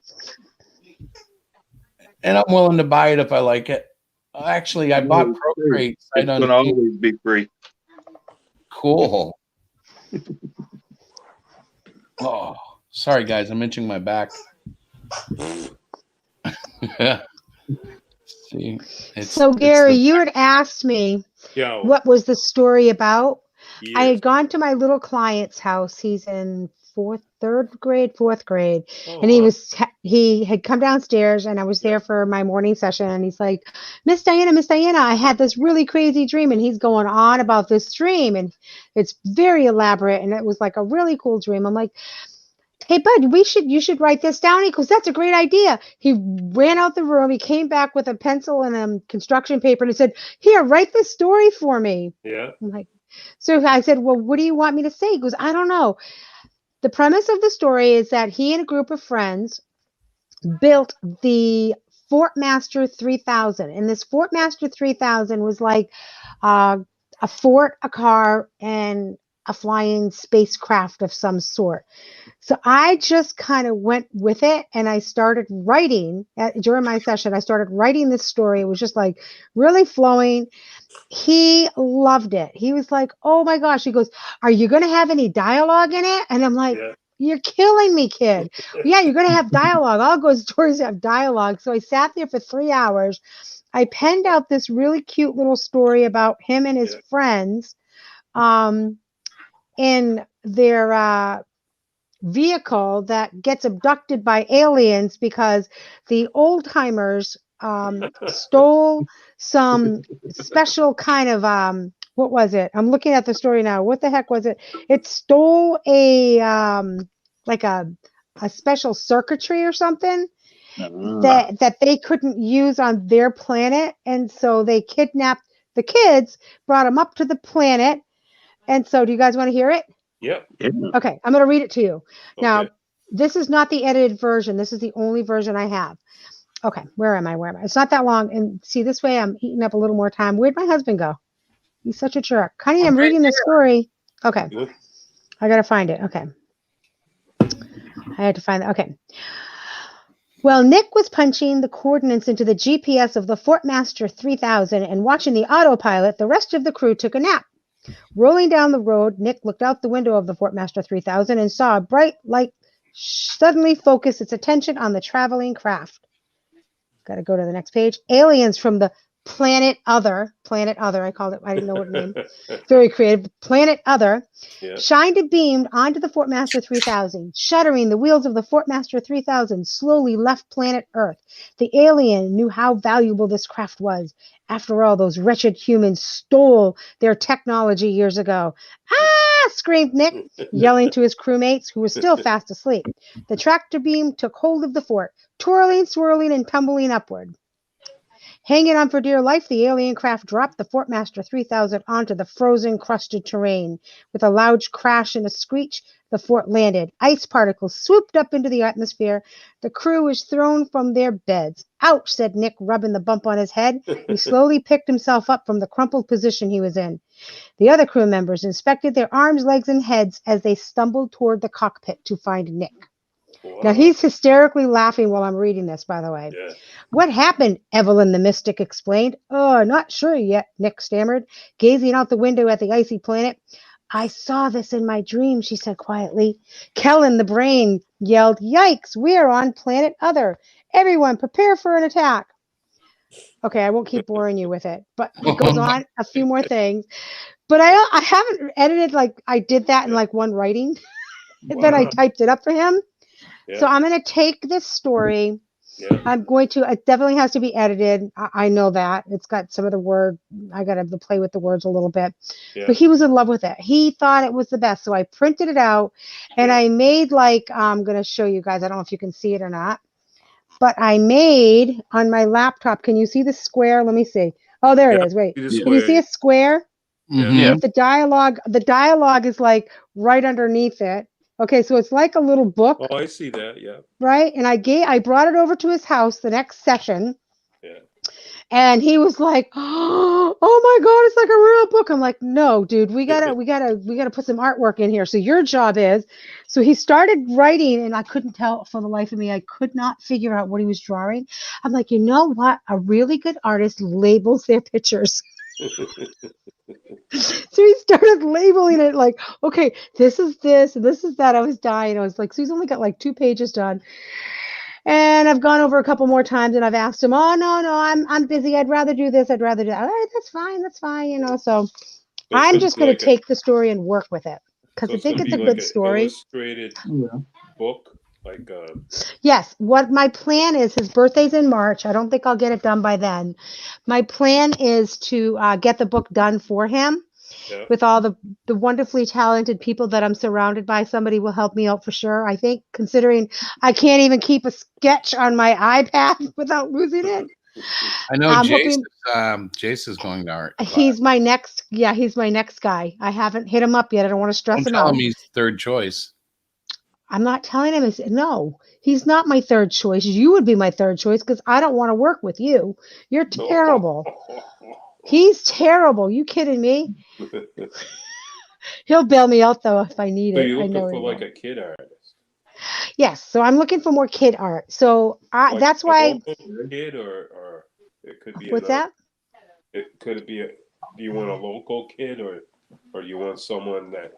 And I'm willing to buy it if I like it. Actually, I bought Procreate. It's going to always be free. Cool. Oh, sorry, guys. I'm itching my back. See, So, Gary, you had asked me Yeah. what was the story about. Years. I had gone to my little client's house. He's in fourth grade, Oh, and wow. he had come downstairs, and I was there for my morning session. And he's like, Miss Diana, I had this really crazy dream, and he's going on about this dream, and it's very elaborate, and it was like a really cool dream. I'm like, hey, bud, you should write this down. He goes, that's a great idea. He ran out the room. He came back with a pencil and construction paper, and he said, here, write this story for me. Yeah. I'm like, so I said, well, what do you want me to say? He goes, I don't know. The premise of the story is that he and a group of friends built the Fort Master 3000. And this Fort Master 3000 was like a fort, a car, and a flying spacecraft of some sort. So I just kind of went with it, and I started writing during my session. I started writing this story. It was just like really flowing. He loved it. He was like, oh my gosh. He goes, are you going to have any dialogue in it? And I'm like, Yeah. you're killing me, kid. Yeah, you're going to have dialogue. All good stories have dialogue. So I sat there for 3 hours. I penned out this really cute little story about him and his friends in their vehicle that gets abducted by aliens because the old timers stole some special kind of what was it? I'm looking at the story now. What the heck was it? It stole a like a special circuitry or something that they couldn't use on their planet, and so they kidnapped the kids, brought them up to the planet. And so, do you guys want to hear it? Yep. Okay, I'm going to read it to you. Now, Okay. this is not the edited version. This is the only version I have. Okay, where am I? It's not that long. And see, this way I'm eating up a little more time. Where'd my husband go? He's such a jerk. Honey, I'm reading the story. Okay. Yeah. I got to find it. Okay. I had to find it. Okay. Well, Nick was punching the coordinates into the GPS of the Fortmaster 3000 and watching the autopilot, the rest of the crew took a nap. Rolling down the road, Nick looked out the window of the Fortmaster 3000 and saw a bright light suddenly focus its attention on the traveling craft. Got to go to the next page. Aliens from the Planet Other, I called it, I didn't know what name. Very creative. Planet Other Yeah. shined a beam onto the Fortmaster 3000. Shuddering, the wheels of the Fortmaster 3000 slowly left planet Earth. The alien knew how valuable this craft was. After all, those wretched humans stole their technology years ago. Ah! Screamed Nick, yelling to his crewmates, who were still fast asleep. The tractor beam took hold of the fort, twirling, swirling, and tumbling upward. Hanging on for dear life, the alien craft dropped the Fortmaster 3000 onto the frozen, crusted terrain. With a loud crash and a screech, the fort landed. Ice particles swooped up into the atmosphere. The crew was thrown from their beds. Ouch, said Nick, rubbing the bump on his head. He slowly picked himself up from the crumpled position he was in. The other crew members inspected their arms, legs, and heads as they stumbled toward the cockpit to find Nick. Wow. Now, he's hysterically laughing while I'm reading this, by the way. Yeah. What happened? Evelyn the Mystic explained. Oh, not sure yet, Nick stammered, gazing out the window at the icy planet. I saw this in my dream, she said quietly. Kellen the Brain yelled, Yikes, we're on planet Other. Everyone, prepare for an attack. Okay, I won't keep boring you with it, but he goes on a few more things. But I haven't edited, like, I did that in like one writing. Then I Wow. typed it up for him. Yeah. So I'm going to take this story. Yeah. I'm going to, it definitely has to be edited. I know that. It's got some of the word, I got to play with the words a little bit. Yeah. But he was in love with it. He thought it was the best. So I printed it out and Yeah. I made like, I'm going to show you guys. I don't know if you can see it or not. But I made on my laptop. Can you see the square? Let me see. Oh, there Yeah. it is. Wait. See the Can you square, see a square? Mhm. Yeah. With the dialogue. The dialogue is like right underneath it. Okay, so it's like a little book. Oh, I see that. Yeah. Right? And I brought it over to his house the next session. Yeah. And he was like, "Oh my God, it's like a real book." I'm like, "No, dude, we gotta put some artwork in here." So your job is, so he started writing, and I couldn't tell for the life of me. I could not figure out what he was drawing. I'm like, you know what? A really good artist labels their pictures. So he started labeling it like, okay, this is this, and this is that. I was dying. I was like, so he's only got like 2 pages done. And I've gone over a couple more times and I've asked him, oh no, I'm busy. I'd rather do this. I'd rather do that. All right, that's fine, you know. So So it's I'm gonna just be gonna like take the story and work with it. Because so I it's think gonna it's be a like good an story. illustrated Yeah. book, like Yes, what my plan is, his birthday's in March. I don't think I'll get it done by then. My plan is to get the book done for him. yeah. With all the wonderfully talented people that I'm surrounded by, somebody will help me out for sure. I think, considering I can't even keep a sketch on my iPad without losing it. I know I'm Jace. hoping Jace is going to art class. he's my next guy. I haven't hit him up yet. I don't want to stress Don't him tell out. him he's third choice. I'm not telling him. No, he's not my third choice. You would be my third choice because I don't want to work with you. You're terrible. He's terrible. You kidding me? He'll bail me out though if I need So it. you're I looking know for he like will. a kid artist, Yes, so I'm looking for more kid art. So like that's a why. local kid, or it could be What's another. that? It could be a. Do you want a local kid, or you want someone that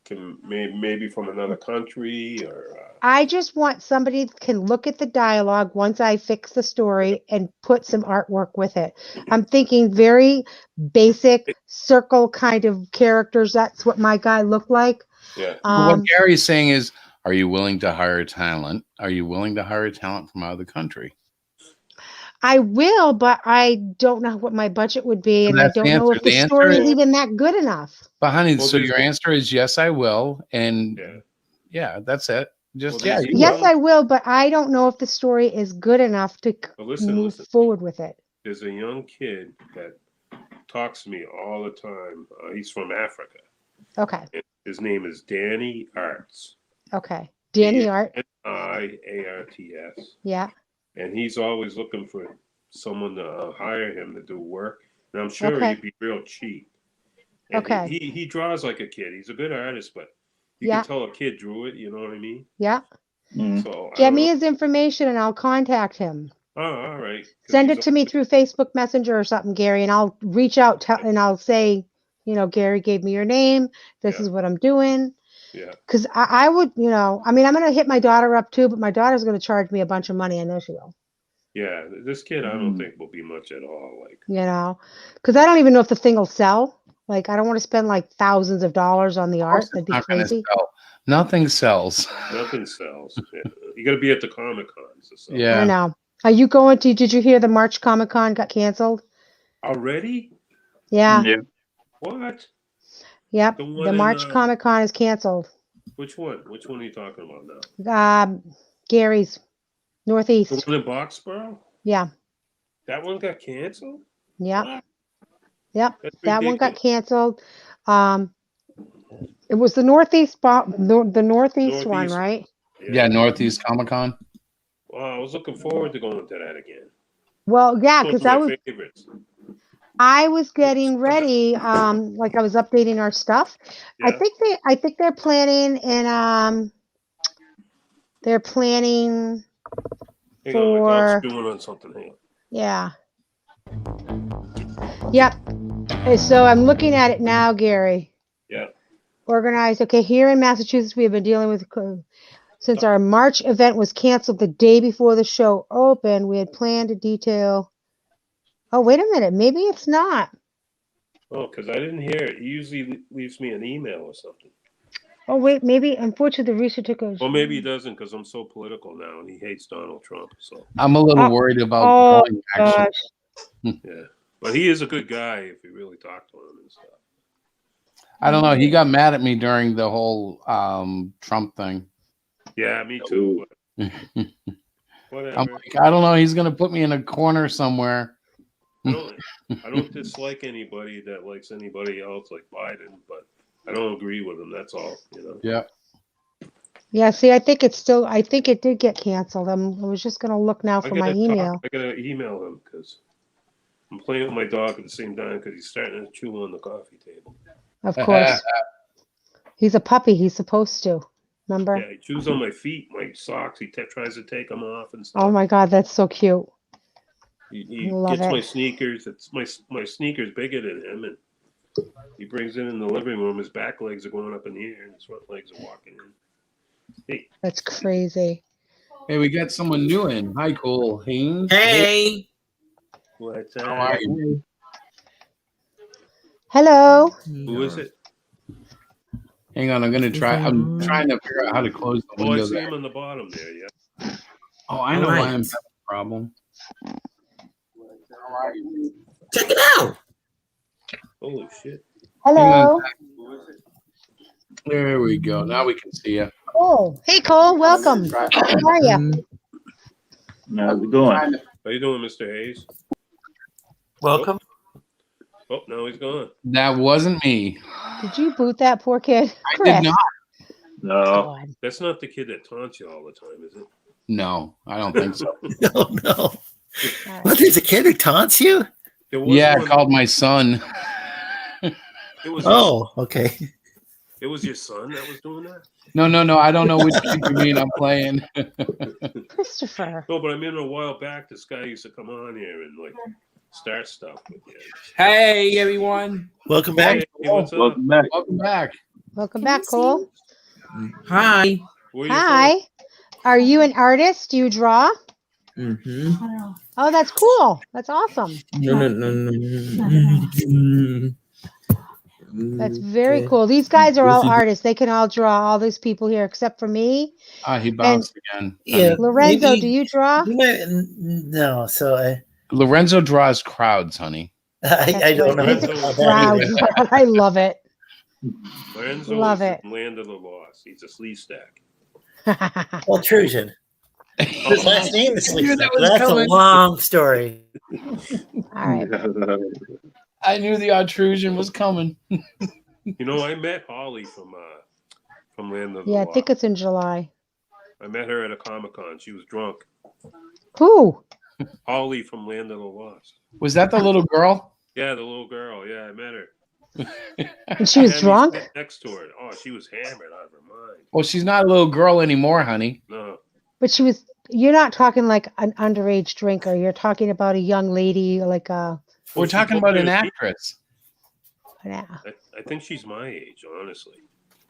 can maybe from another country, or I just want somebody that can look at the dialogue once I fix the story and put some artwork with it. I'm thinking very basic circle kind of characters. That's what my guy looked like. yeah. Well, what Gary's saying is, are you willing to hire talent? Are you willing to hire talent from out of the country? I will, but I don't know what my budget would be, So and I that's the don't know answer. if the The answer story is is, even that good enough. but honey, Well, so there's your answer is yes, I will, and Yeah. yeah, that's it. Just Well, yeah, there's you Yes, will. I will, but I don't know if the story is good enough to But listen, move forward with it. There's a young kid that talks to me all the time. He's from Africa. Okay. And his name is Danny Arts. Okay. Danny Art. Niarts. Yeah. And he's always looking for someone to hire him to do work. And I'm sure Okay. he'd be real cheap. And Okay. he draws like a kid. He's a good artist, but you Yeah. can tell a kid drew it. You know what I mean? Yeah. Mm. So I Get don't me know. his information and I'll contact him. Oh, all right. 'Cause Send he's it to me through Facebook Messenger or something, Gary, and I'll reach out and I'll say, Gary gave me your name. This Yeah. is what I'm doing. Yeah. Because I would, I'm going to hit my daughter up too, but my daughter's going to charge me a bunch of money. I know she will. Yeah. This kid, I don't think will be much at all. Like, Because I don't even know if the thing will sell. Like, I don't want to spend like thousands of dollars on the Of course art. That'd be not gonna crazy. sell. Nothing sells. nothing sells. Yeah. You got to be at the Comic Cons or something. I Yeah. know. Are you going to? Did you hear the March Comic Con got canceled? Already? Yeah. Yeah. What? Yep. The The one in March Comic Con is canceled. which one? Which one are you talking about now? Gary's The Northeast. one in Boxborough? Yeah. That one got canceled? Yep. What? Yep. That's That one got ridiculous. canceled. It was the Northeast, the Northeast one, Northeast. right? Yeah, Northeast Comic Con. Well, I was looking forward to going to that again. Well, yeah, One of because my favorites. I was getting ready. Like I was updating our stuff. Yeah. I think they're planning and they're planning Hang on, my dog's for chewing on something. Hang on. yeah. Yep. And so I'm looking at it now, Gary. Yeah. Organized. Okay, here in Massachusetts, we have been dealing with since our March event was canceled the day before the show opened. We had planned to detail. Oh, wait a minute. Maybe it's not. Oh, because I didn't hear it. He usually leaves me an email or something. Oh, wait. Maybe, unfortunately, the research took us. Well, maybe he doesn't because I'm so political now and he hates Donald Trump. So I'm a little worried about going. Actually, yeah, but he is a good guy if you really talk to him and stuff. I don't know. He got mad at me during the whole Trump thing. Yeah, me too. But I'm whatever. like, I don't know. He's gonna put me in a corner somewhere. I don't dislike anybody that likes anybody else like Biden, but I don't agree with him. That's all. Yeah. Yeah, see, I think it did get canceled. I was just going to look now for my email. I gotta email him because I'm playing with my dog at the same time because he's starting to chew on the coffee table. Of course. He's a puppy. He's supposed to. Remember? Yeah, he chews on my feet, my socks. He tries to take them off and stuff. Oh my God, that's so cute. He Love gets it. my sneakers. It's my sneakers bigger than him, and he brings it in the living room. His back legs are going up in the air, and his front legs are walking in. Hey, That's crazy. Hey, we got someone new in. Hi, Cole Haynes. Hey. what's How are you? Hello. Who is it? Hang on, I'm gonna try. I'm trying to figure out how to close the Oh, I window see there. him on the bottom there. Yeah. Oh, I know All why right. I'm having a problem. Check it out. Holy shit. Hello. There we go. Now we can see you. Cole. Hey, Cole. Welcome. How are you? How's it going? How you doing, Mr. Hayes? Welcome. Oh, now he's gone. That wasn't me. Did you boot that poor kid? I Chris. did not. No. God. That's not the kid that taunts you all the time, is it? No, I don't think so. No. All right. What? There's a kid who taunts you? There was Yeah, I one- called my son. It was. Oh, okay. It was your son that was doing that. No. I don't know which kid you mean I'm playing. Christopher. No, but I mean a while back, this guy used to come on here and like start stuff with you. Hey, everyone. Welcome back. Hey, what's up? Welcome back. Welcome back. Welcome back, Cole. Hi. Where you Hi. Are you an artist? Do you draw? Mm-hmm. Oh, that's cool. That's awesome. No. That's very cool. These guys are all artists. They can all draw, all these people here, except for me. He bounced again. Yeah. Lorenzo, maybe- do you draw? No, so Lorenzo draws crowds, honey. I don't know. He's a Lorenzo- crowd. I love it. Lorenzo Love is it. in Land of the Lost. He's a sleeve stack. Altrusion. His last name is I knew that was That's coming. a long story. All right. I knew the intrusion was coming. You know, I met Holly from Land of the Yeah, I Lost. think it's in July. I met her at a Comic-Con. She was drunk. Who? Holly from Land of the Lost. Was that the little girl? Yeah, the little girl. Yeah, I met her. And she was Tammy drunk? sat next to her. Oh, she was hammered out of her mind. Well, she's not a little girl anymore, honey. No. But she was, you're not talking like an underage drinker. You're talking about a young lady, like a, We're she talking told about me an to be- actress. yeah. I think she's my age, honestly.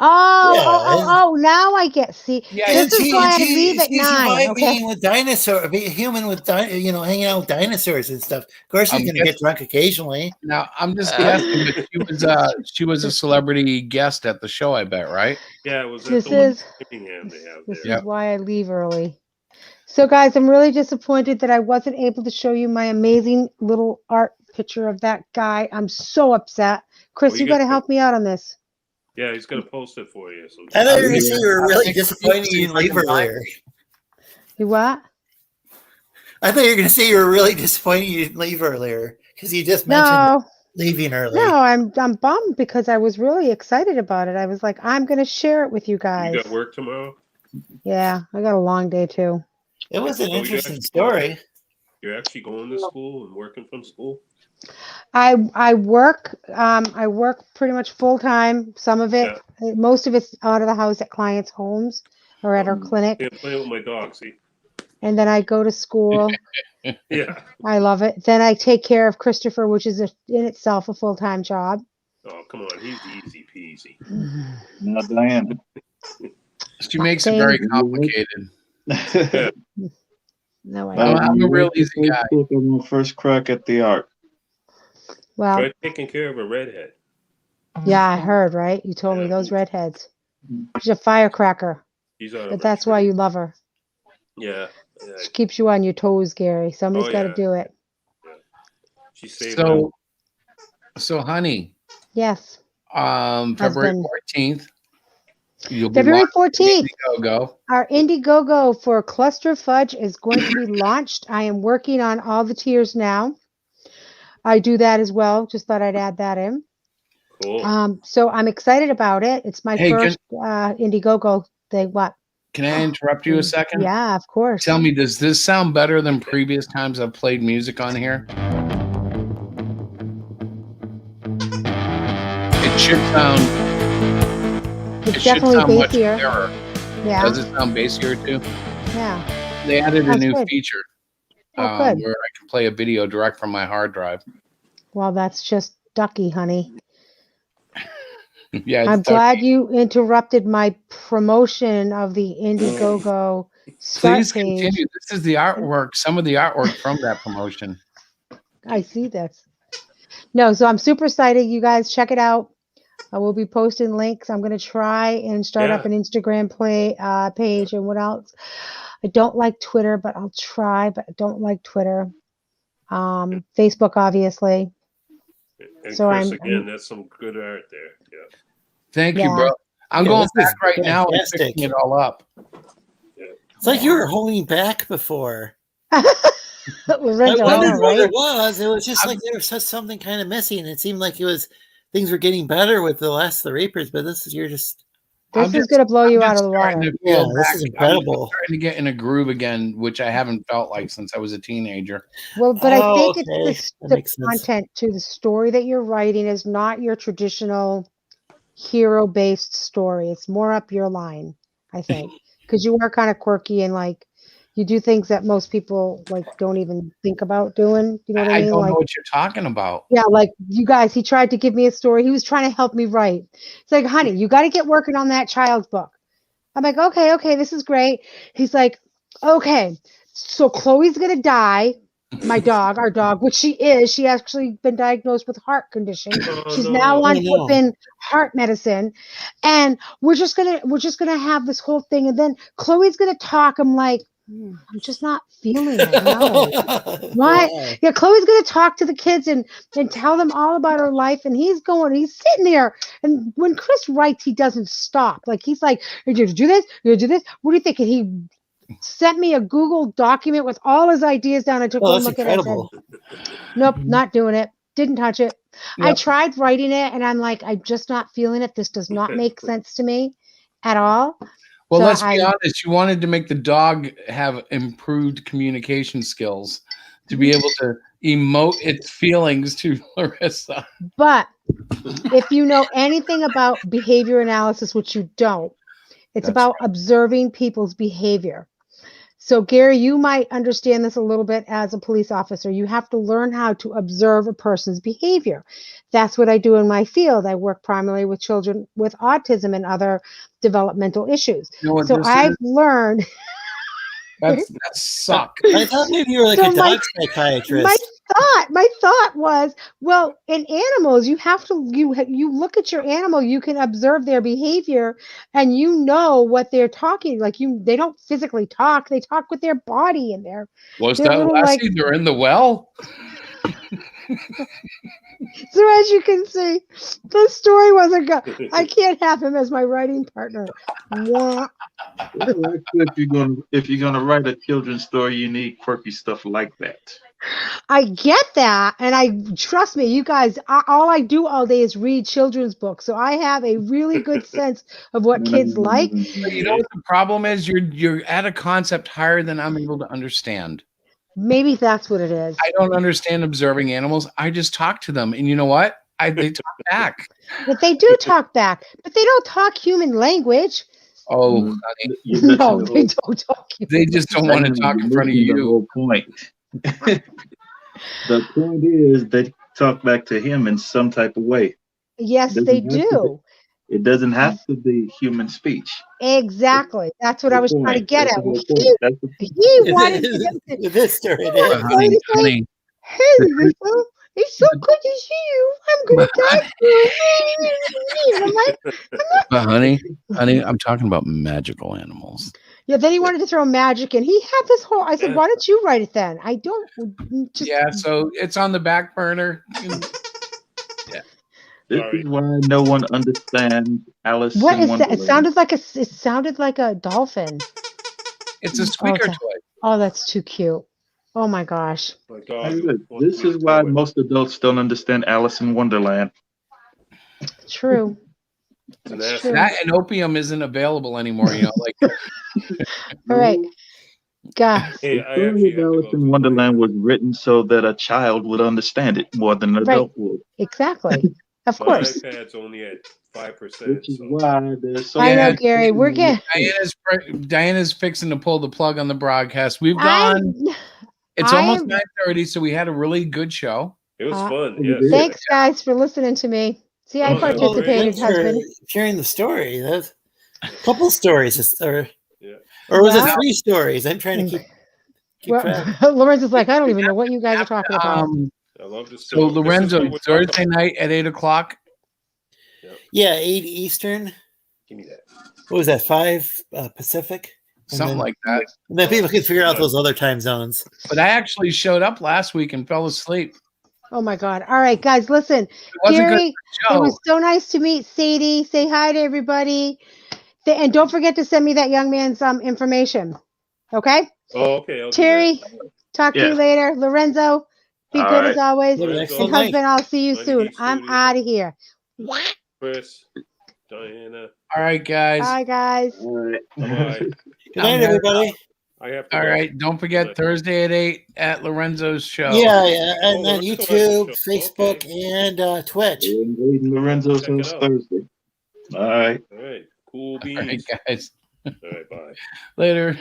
Oh, now I get, see, Yeah, this is why I leave at she 9, survived okay? being with dinosaurs, being a human with, hanging out with dinosaurs and stuff. Of course, she's I'm going to get drunk occasionally. Now I'm just guessing, but she was a celebrity guest at the show, I bet, right? Yeah, it was at This the one in is, Birmingham they have this there. is why I leave early. So guys, I'm really disappointed that I wasn't able to show you my amazing little art picture of that guy. I'm so upset. Chris, Well, you you got to got- help me out on this. Yeah, he's gonna post it for you. I thought you were going to Yeah. say you were I really think- disappointed you didn't leave earlier. You what? I thought you were going to say you were really disappointed you didn't leave earlier because you just mentioned No, leaving early. no, I'm bummed because I was really excited about it. I was like, I'm going to share it with you guys. You got work tomorrow? Yeah, I got a long day too. It was an Oh, you interesting actually- story. You're actually going to school and working from school? I work pretty much full time. Some of it, most of it's out of the house at clients' homes or at our clinic, Yeah, playing with my dog, see? and then I go to school. Yeah. I love it. Then I take care of Christopher, which is in itself a full time job. Oh, come on, he's easy peasy. Now, Diane. She makes it very complicated. No, I I'm don't. a real easy guy. On my first crack at the art. Well, Try taking care of a redhead. yeah, I heard, right? You told me Yeah. those redheads. She's a firecracker, She's out of but her that's why tree. you love her. Yeah. She keeps you on your toes, Gary. Somebody's Oh, got to yeah. do it. She saved my So honey, Yes. February Husband. 14th, you'll be February launching 14th. Indiegogo. Our Indiegogo for Cluster Fudge is going to be launched. I am working on all the tiers now. I do that as well. Just thought I'd add that in. Cool. So I'm excited about it. It's my Hey, first Indiegogo thing. What? Can I interrupt you a second? Yeah, of course. Tell me, does this sound better than previous times I've played music on here? It should sound. It's It should definitely sound much bassier. clearer. Yeah, Does it sound bassier too? yeah. They added a Sounds new good. feature Oh, good. where I can play a video direct from my hard drive. Well, that's just ducky, honey. Yeah, I'm it's glad you interrupted my promotion of the Indiegogo start Please page. continue. This is the artwork, some of the artwork from that promotion. I see this. No, so I'm super excited. You guys check it out. I will be posting links. I'm going to try and start up Yeah. an Instagram page. And what else? I don't like Twitter, but I'll try. But I don't like Twitter. Facebook, obviously. And So Chris, I'm- again, that's some good art there. Yeah. Thank you, Yeah. bro. I'm Yeah, going this is back right now and fantastic. picking it all up. It's like you were holding back before. Lorenzo, I I know, wondered what right? it was. It was just like there was just something kind of missing. It seemed like it was things were getting better with the last of the Reapers, but this is you're just This I'm is going to blow you I'm out just of the starting water. to feel yeah, this back. is I'm incredible. starting to get in a groove again, which I haven't felt like since I was a teenager. Well, but I Oh, think okay. it's That the makes sense. content to the story that you're writing is not your traditional hero-based story. It's more up your line, I think, because you are kind of quirky and like you do things that most people like don't even think about doing. You know what I I mean? don't Like, know what you're talking about. yeah, like you guys, he tried to give me a story. He was trying to help me write. It's like, honey, you got to get working on that child's book. I'm like, okay, this is great. He's like, okay, so Chloe's going to die. My dog, our dog, which she is. She actually been diagnosed with heart condition. Oh, She's no. now on Oh, no. flipping heart medicine. And we're just gonna have this whole thing. And then Chloe's gonna talk. I'm like, I'm just not feeling it. No. What? Wow. Yeah, Chloe's gonna talk to the kids and tell them all about her life, and he's sitting there. And when Chris writes, he doesn't stop. Like he's like, "You're gonna do this. You're gonna do this. What do you think?" And he sent me a Google document with all his ideas down. I took Oh, one that's look at it. I said, incredible. nope, Mhm. not doing it. Didn't touch it. I Yep. tried writing it, and I'm like, I'm just not feeling it. This does not make sense to me at all. Well, So let's be honest. You wanted to make the dog have improved communication skills to be able to emote its feelings to Larissa. But if you know anything about behavior analysis, which you don't, it's That's about observing people's behavior. So, Gary, you might understand this a little bit as a police officer. You have to learn how to observe a person's behavior. That's what I do in my field. I work primarily with children with autism and other developmental issues. You know what So this I've is? learned. That suck. I thought maybe you were like So a my- dog psychiatrist. My thought was, well, in animals, you have to you look at your animal, you can observe their behavior, and you know what they're talking. Like they don't physically talk; they talk with their body and Was they're that little, Lassie? like- They're in the well. So as you can see, the story wasn't good. I can't have him as my writing partner. Mwah. If you're gonna write a children's story, you need quirky stuff like that. I get that, and I trust me, you guys. All I do all day is read children's books, so I have a really good sense of what kids like. But you know what the problem is? You're at a concept higher than I'm able to understand. Maybe that's what it is. I don't understand observing animals. I just talk to them, and you know what? They talk back. But they do talk back, but they don't talk human language. Oh, Mm. honey, You're missing No, the they whole- don't talk human. they just don't want to talk in front of You're missing the you. whole point. The point is they talk back to him in some type of way. Yes, Doesn't they have to be. do. It doesn't have to be human speech. Exactly. That's what I was trying to get That's at. the whole He, point. That's the he wanted to get to, With this story, he it wanted is. But honey, to say, honey, hey, Larissa, it's so good to see you. I'm going to die for you. I'm like, but honey, I'm talking about magical animals. yeah, then he wanted to throw magic in. He had this whole, I said, why don't you write it then? I don't just. Yeah, so it's on the back burner. This Sorry. is why no one understands Alice What in is that? It Wonderland. sounded like a dolphin. It's a squeaker Okay. toy. Oh, that's too cute. Oh my gosh. My dog. This is why most adults don't understand Alice in Wonderland. True. It's It's true. That and opium isn't available anymore. You know, like All right, guys. Hey, The I story actually of have to Alice go in to Wonderland was written so that a child would understand it more than an Right. adult would. Exactly. Of My course. iPad's only at 5%. Which is So. why there's so I know, Yeah, Gary. We're getting. Diana's fixing to pull the plug on the broadcast. We've I'm. gone. It's I almost am- 9:30, so we had a really good show. It was Uh, fun. you Yes. did. Thanks, guys, for listening to me. See, I Oh, that was Well, great. participated, thanks for husband. sharing the story. That's a couple stories, Yeah. or was it Well- 3 stories? I'm trying to keep Well, track. Lorenz is like, I don't even know what you guys are talking about. I love this. So Lorenzo, This is what we're Thursday talking night at 8:00. Yeah, 8 Eastern. about. Give me that. What was that? 5 Pacific. And Something then- like that. And then people can figure out those other time zones. But I actually showed up last week and fell asleep. Oh my God. All right, guys, listen. It wasn't good Gary, it show. was so nice to meet Sadie. Say hi to everybody. And don't forget to send me that young man's information. Okay? Oh, okay. I'll do Terry, talk to you Yeah. later. Lorenzo, be All good right. as always. Have an Lorenzo. excellent And night. husband, I'll see you Mighty soon. Geek I'm Studio. out of here. that. Chris, Diana. All right, guys. Bye, guys. All right. Bye. Good night, everybody. I have to All go. right. Don't forget Thursday at 8 at Lorenzo's show. Yeah, yeah, and Oh, then Lorenzo YouTube, has a show. Facebook, and Twitch. Waiting Lorenzo's Check it house out. Thursday. All right. All right. Cool All right, beans. guys. All right. Bye. Later.